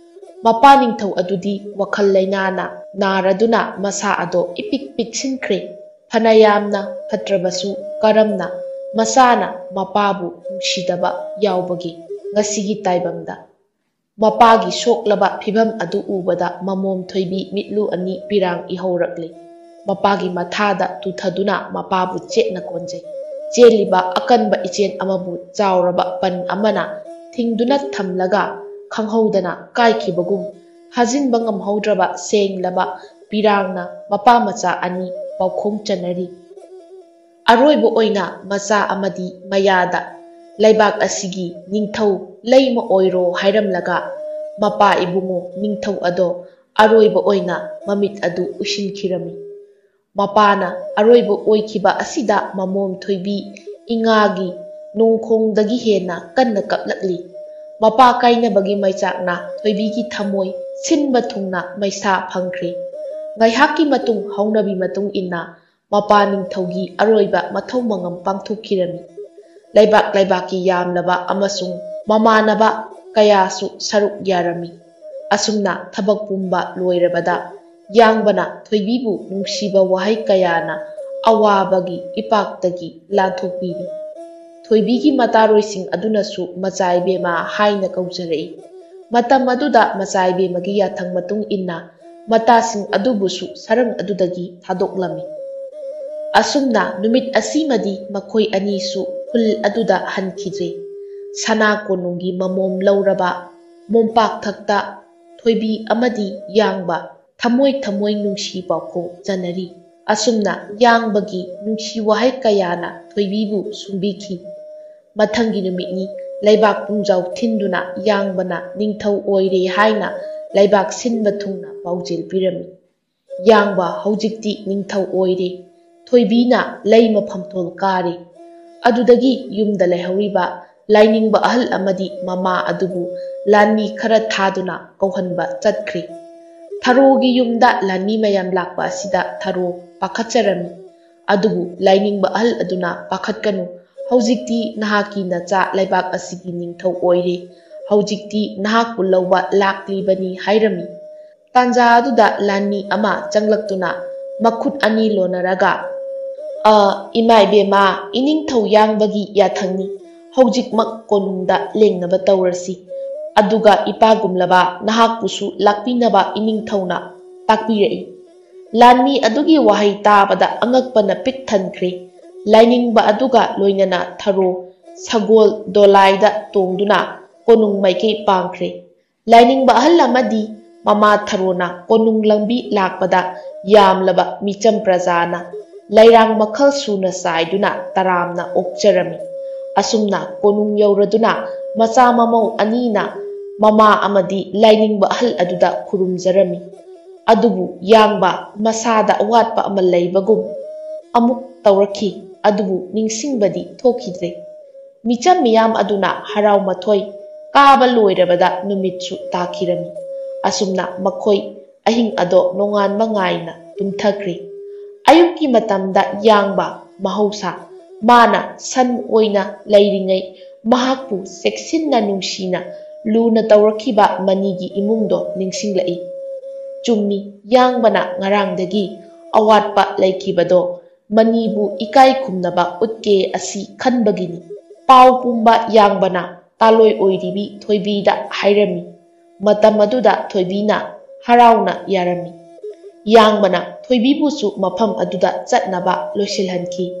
ꯃꯄꯥ ꯅꯤꯡꯊꯧ ꯑꯗꯨꯗꯤ ꯋꯥꯈꯜ ꯂꯩꯅꯥꯅ ꯅꯥꯔꯗꯨꯅ ꯃꯁꯥ ꯑꯗꯣ ꯏꯄꯤꯛ ꯄꯤꯛꯁꯤꯟꯈ꯭ꯔꯦ꯫ ꯐꯅ ꯌꯥꯝꯅ ꯐꯠꯇ꯭ꯔꯕꯁꯨ ꯀꯔꯝꯅ ꯃꯆꯥꯅ ꯃꯄꯥꯕꯨ ꯅꯨꯡꯁꯤꯗꯕ ꯌꯥꯎꯕꯒꯦ ꯉꯁꯤꯒꯤ ꯇꯥꯏꯕꯪꯗ? ꯃꯄꯥꯒꯤ ꯁꯣꯛꯂꯕ ꯐꯤꯚꯝ ꯑꯗꯨ ꯎꯕꯗ ꯃꯃꯣꯝ ꯊꯣꯏꯕꯤ ꯃꯤꯠꯂꯨ ꯑꯅꯤ ꯄꯤꯔꯥꯡ ꯏꯍꯧꯔꯛꯂꯤ꯫ ꯃꯄꯥꯒꯤ ꯃꯊꯥꯗ ꯇꯨꯊꯗꯨꯅ ꯃꯄꯥꯕꯨ ꯆꯦꯠꯅ ꯀꯣꯟꯖꯩ꯫ ꯆꯦꯜꯂꯤꯕ ꯑꯀꯟꯕ ꯏꯆꯦꯟ ꯑꯃꯕꯨ ꯆꯥꯎꯔꯕ ꯄꯟ ꯑꯃꯅ ꯊꯤꯡꯗꯨꯅ ꯊꯝꯂꯒ ꯈꯪꯍꯧꯗꯅ ꯀꯥꯏꯈꯤꯕꯒꯨꯝ ꯐꯥꯖꯤꯟꯕ ꯉꯝꯍꯧꯗ꯭ꯔꯕ ꯁꯦꯡꯂꯕ ꯄꯤꯔꯥꯡꯅ ꯃꯄꯥ ꯃꯆꯥ ꯑꯅꯤ ꯄꯥꯎꯈꯣꯡ ꯆꯟꯅꯔꯤ꯫ ꯑꯔꯣꯏꯕ ꯑꯣꯏꯅ ꯃꯆꯥ ꯑꯃꯗꯤ ꯃꯌꯥꯗ ꯂꯩꯕꯥꯛ ꯑꯁꯤꯒꯤ ꯅꯤꯡꯊꯧ ꯂꯩꯃ ꯑꯣꯏꯔꯣ ꯍꯥꯏꯔꯝꯂꯒ ꯃꯄꯥ ꯏꯕꯨꯡꯉꯣ ꯅꯤꯡꯊꯧ ꯑꯗꯣ ꯑꯔꯣꯏꯕ ꯑꯣꯏꯅ ꯃꯃꯤꯠ ꯑꯗꯨ ꯎꯏꯁꯤꯟꯈꯤꯔꯝꯃꯤ꯫ ꯃꯄꯥꯅ ꯑꯔꯣꯏꯕ ꯑꯣꯏꯈꯤꯕ ꯑꯁꯤꯗ ꯃꯃꯣꯝ ꯊꯣꯏꯕꯤ ꯏꯉꯥꯒꯤ ꯅꯣꯡꯈꯣꯡꯗꯒꯤ ꯍꯦꯟꯅ ꯀꯟꯅ ꯀꯞꯂꯛꯂꯤ꯫ ꯃꯄꯥ ꯀꯥꯏꯅꯕꯒꯤ ꯃꯩꯆꯥꯛꯅ ꯊꯣꯏꯕꯤꯒꯤ ꯊꯃꯣꯏ ꯁꯤꯟꯕ ꯊꯨꯡꯅ ꯃꯩꯁꯥ ꯐꯪꯈ꯭ꯔꯦ꯫ ꯉꯥꯏꯍꯥꯛꯀꯤ ꯃꯇꯨꯡ ꯍꯧꯅꯕꯤ ꯃꯇꯨꯡ ꯏꯟꯅ ꯃꯄꯥ ꯅꯤꯡꯊꯧꯒꯤ ꯑꯔꯣꯏꯕ ꯃꯊꯧ ꯃꯉꯝ ꯄꯥꯡꯊꯣꯛꯈꯤꯔꯝꯃꯤ꯫ ꯂꯩꯕꯥꯛ ꯂꯩꯕꯥꯛꯀꯤ ꯌꯥꯝꯂꯕ ꯑꯃꯁꯨꯡ ꯃꯃꯥꯟꯅꯕ ꯀꯌꯥꯁꯨ ꯁꯔꯨꯛ ꯌꯥꯔꯝꯃꯤ꯫ ꯑꯁꯨꯝꯅ ꯊꯕꯛ ꯄꯨꯝꯕ ꯂꯣꯏꯔꯕꯗ ꯌꯥꯡꯕꯅ ꯊꯣꯏꯕꯤꯕꯨ ꯅꯨꯡꯁꯤꯕ ꯋꯥꯍꯩ ꯀꯌꯥꯅ ꯑꯋꯥꯕꯒꯤ ꯏꯄꯥꯛꯇꯒꯤ ꯂꯥꯟꯊꯣꯛꯄꯤꯔꯤ꯫ ꯊꯣꯏꯕꯤꯒꯤ ꯃꯇꯥꯔꯣꯏꯁꯤꯡ ꯑꯗꯨꯅꯁꯨ ꯃꯆꯥꯏꯕꯦꯝꯃ ꯍꯥꯏꯅ ꯀꯧꯖꯔꯛꯏ꯫ ꯃꯇꯝ ꯑꯗꯨꯗ ꯃꯆꯥꯏꯕꯦꯝꯃꯒꯤ ꯌꯥꯊꯪ ꯃꯇꯨꯡ ꯏꯟꯅ ꯃꯇꯥꯁꯤꯡ ꯑꯗꯨꯕꯨꯁꯨ ꯁꯔꯝ ꯑꯗꯨꯗꯒꯤ ꯊꯥꯗꯣꯛꯂꯝꯃꯤ꯫ ꯑꯁꯨꯝꯅ ꯅꯨꯃꯤꯠ ꯑꯁꯤꯃꯗꯤ ꯃꯈꯣꯏ ꯑꯅꯤꯁꯨ ꯈꯨꯜ ꯑꯗꯨꯗ ꯍꯟꯈꯤꯗ꯭ꯔꯦ꯫ ꯁꯅꯥ ꯀꯣꯅꯨꯡꯒꯤ ꯃꯃꯣꯝ ꯂꯧꯔꯕ ꯃꯣꯝꯄꯥꯛꯊꯛꯇ ꯊꯣꯏꯕꯤ ꯑꯃꯗꯤ ꯌꯥꯡꯕ ꯊꯃꯣꯏ ꯊꯃꯣꯏ ꯅꯨꯡꯁꯤ ꯄꯥꯎꯈꯣꯡ ꯆꯟꯅꯔꯤ꯫ ꯑꯁꯨꯝꯅ ꯌꯥꯡꯕꯒꯤ ꯅꯨꯡꯁꯤ ꯋꯥꯍꯩ ꯀꯌꯥꯅ ꯊꯣꯏꯕꯤꯕꯨ ꯁꯨꯝꯕꯤꯈꯤ꯫ ꯃꯊꯪꯒꯤ ꯅꯨꯃꯤꯠꯅꯤ ꯂꯩꯕꯥꯛ ꯄꯨꯡꯖꯥꯎ ꯊꯤꯟꯗꯨꯅ ꯌꯥꯡꯕꯅ ꯅꯤꯡꯊꯧ ꯑꯣꯏꯔꯦ ꯍꯥꯏꯅ ꯂꯩꯕꯥꯛ ꯁꯤꯟꯕ ꯊꯨꯡꯅ ꯄꯥꯎꯖꯦꯜ ꯄꯤꯔꯝꯃꯤ꯫ ꯌꯥꯡꯕ ꯍꯧꯖꯤꯛꯇꯤ ꯅꯤꯡꯊꯧ ꯑꯣꯏꯔꯦ, ꯊꯣꯏꯕꯤꯅ ꯂꯩꯃ ꯐꯝꯊꯣꯜ ꯀꯥꯔꯦ꯫ ꯑꯗꯨꯗꯒꯤ ꯌꯨꯝꯗ ꯂꯩꯍꯧꯔꯤꯕ ꯂꯥꯏꯅꯤꯡꯕ ꯑꯍꯜ ꯑꯃꯗꯤ ꯃꯃꯥ ꯑꯗꯨꯕꯨ ꯂꯥꯟꯃꯤ ꯈꯔ ꯊꯥꯗꯨꯅ ꯀꯧꯍꯟꯕ ꯆꯠꯈ꯭ꯔꯦ꯫ ꯊꯔꯣꯒꯤ ꯌꯨꯝꯗ ꯂꯥꯟꯃꯤ ꯃꯌꯥꯝ ꯂꯥꯛꯄ ꯑꯁꯤꯗ ꯊꯔꯣ ꯄꯥꯈꯠꯆꯔꯝꯃꯤ꯫ ꯑꯗꯨꯕꯨ ꯂꯥꯏꯅꯤꯡꯕ ꯑꯍꯜ ꯑꯗꯨꯅ ꯄꯥꯈꯠꯀꯅꯨ, ꯍꯧꯖꯤꯛꯇꯤ ꯅꯍꯥꯛꯀꯤ ꯅꯆꯥ ꯂꯩꯕꯥꯛ ꯑꯁꯤꯒꯤ ꯅꯤꯡꯊꯧ ꯑꯣꯏꯔꯦ, ꯍꯧꯖꯤꯛꯇꯤ ꯅꯍꯥꯛꯄꯨ ꯂꯧꯕ ꯂꯥꯛꯂꯤꯕꯅꯤ ꯍꯥꯏꯔꯝꯃꯤ꯫ ꯇꯥꯟꯖꯥ ꯑꯗꯨꯗ ꯂꯥꯟꯃꯤ ꯑꯃ ꯆꯪꯂꯛꯇꯨꯅ ꯃꯈꯨꯠ ꯑꯅꯤ ꯂꯣꯟꯅꯔꯒ ꯏꯃꯥ ꯏꯕꯦꯝꯃ, ꯏꯅꯤꯡꯊꯧ ꯌꯥꯡꯕꯒꯤ ꯌꯥꯊꯪꯅꯤ, ꯍꯧꯖꯤꯛꯃꯛ ꯀꯣꯅꯨꯡꯗ ꯂꯦꯡꯅꯕ ꯇꯧꯔꯁꯤ, ꯑꯗꯨꯒ ꯏꯄꯥꯒꯨꯝꯂꯕ ꯅꯍꯥꯛꯄꯨꯁꯨ ꯂꯥꯛꯄꯤꯅꯕ ꯏꯅꯤꯡꯊꯧꯅ ꯇꯥꯛꯄꯤꯔꯛꯏ꯫ ꯂꯥꯟꯃꯤ ꯑꯗꯨꯒꯤ ꯋꯥꯍꯩ ꯇꯥꯕꯗ ꯑꯉꯛꯄꯅ ꯄꯤꯛ ꯊꯟꯈ꯭ꯔꯦ꯫ ꯂꯥꯏꯅꯤꯡꯕ ꯑꯗꯨꯒ ꯂꯣꯏꯅꯅ ꯊꯔꯣ ꯁꯒꯣꯜ ꯗꯣꯂꯥꯏꯗ ꯇꯣꯡꯗꯨꯅ ꯀꯣꯅꯨꯡ ꯃꯥꯏꯀꯩ ꯄꯥꯡꯈ꯭ꯔꯦ꯫ ꯂꯥꯏꯅꯤꯡꯕ ꯑꯍꯜ ꯑꯃꯗꯤ ꯃꯃꯥ ꯊꯔꯣꯅ ꯀꯣꯅꯨꯡ ꯂꯝꯕꯤ ꯂꯥꯛꯄꯗ ꯌꯥꯝꯂꯕ ꯃꯤꯆꯝ ꯄ꯭ꯔꯖꯥꯅ lairang makhal suna saiduna taramna okjarami. Asumna konung yauraduna macha mamau anina mama amadi lainingba ahal aduda khurumjarami. Adubu yangba masada awatpa ama leibagum amuk tawraki adubu ningsingbadi thokidre. Micham miyam aduna harau mathoi kaba loirabada numitsu takirami. Asumna makhoi ahing ado nongan mangaina tumthakri. Ayuki matamda yangba mahausa mana san oina leiringai mahakpu seksinna nungsina luna tawrakiba manigi imungdo ningsinglai. Chummi yangbana ngarangdagi awatpa laikibado manibu ikai kumnaba utke asi khanbagini. Pau pumba yangbana taloi oiribi thoibida hairami. Matam aduda thoibina harauna yarami. Yangbana thoibibusu mafam aduda chatnaba loisilhanki.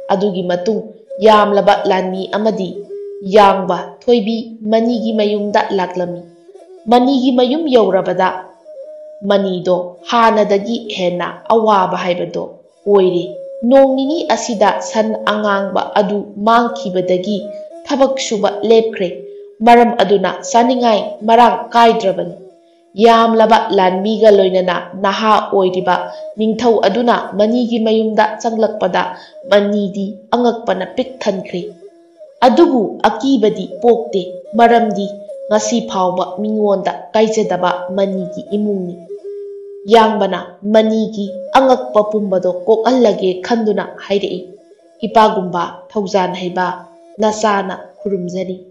Adugi matung yamlaba lanmi amadi yangba thoibi manigi mayumda laklami. Manigi mayum yaurabada manido hanadagi hena awaba haibado oire. Nongnini asida san angangba adu mangkibadagi thabak suba lepkre. Maram aduna saningai marang kaidrabani. Yamlaba lanmiga loinana naha oiriba ningthau aduna manigi mayumda changlakpada manidi angakpana pik thankre. Adubu akibadi pokte maramdi ngasi phawba mingonda kaijadaba manigi imungni. Yangbana manigi angakpa pumbado kokallage khanduna hairei. Ipagumba thaujan haiba nasana khurumjari.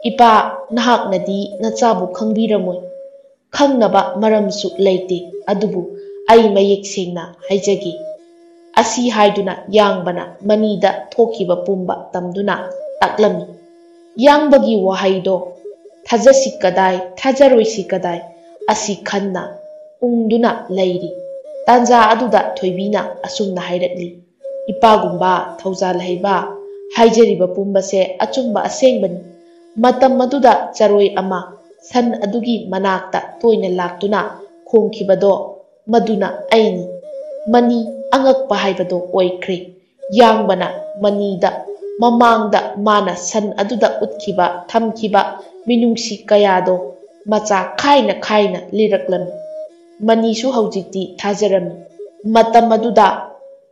Ipa nahaknadi nachabu khangbiramoi. Khangnaba maramsu leite adubu ai mayek sengna haijagi. Asi haiduna yangbana manida thokiba pumba tamduna taklami. Yangbagi wahaido thajasi kadai thajaroisi kadai asi khanna ungduna leiri. Tanja aduda thoibina asumna hairakli. Ipagumba thaujal haiba haijariba pumbase achumba asengbani. Matam maduda charoi ama san adugi manakta toina laktuna khongkibado maduna aini. Mani angakpa haibado oikre. Yangbana manida mamangda mana san aduda utkiba thamkiba minungsi kayado macha khaina liraklami. Manisu haujikti thajarami. Matam aduda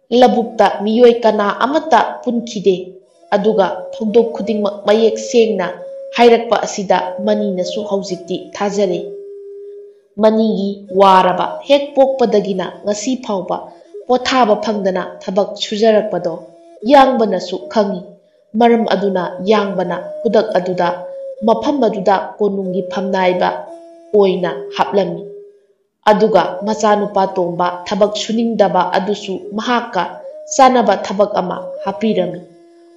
labukta miyoi kana amata punkhide. Aduga thongdok khudingmak mayek sengna hairakpa asida maninasu haujikti thajare. Manigi waraba hek pokpadagina ngasi phawba pothaba phangdana thabak sujarakpado yangbanasu khangi. Maram aduna yangbana hudak aduda mafam aduda konungi phamnaiba oina haplami. Aduga machanupa tomba thabak suningdaba adusu mahakka sanaba thabak ama hapirami.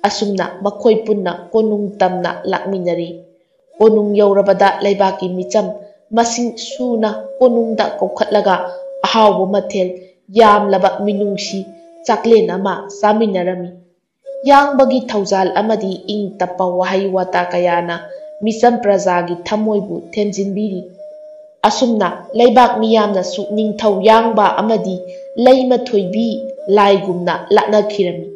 Asumna makhoi punna konung tamna lakminari. Konung yaurabada laibaki micham masing suna konungda kokhatlaga ahawba mathel yamlaba minungsi chaklen ama saminarami. Yangbagi thaujal amadi ing tappa wahai wata kayana misam prajagi thamoibu thenjinbiri. Asumna laibak miyamna su ningthau yangba amadi leima thoibi laigumna laknakhirami.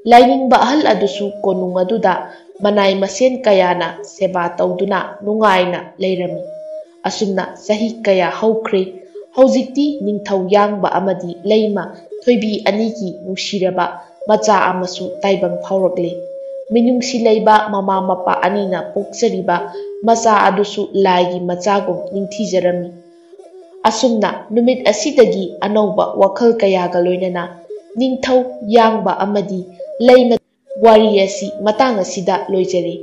Lainingba ahal adusu konung aduda manai masen kayana seba tauduna nungaina leirami. Asumna sahi kaya haukre. Haujikti ningthau yangba amadi leima thoibi anigi nungsiraba macha amasu taibang phaurakle. Minungsi leiba mama mapa anina pokjariba macha adusu laigi machagum ningthijarami. Asumna numit asidagi anauba wakhal kayaga loinana ningthau yangba amadi leima wari asi matang asida loijare.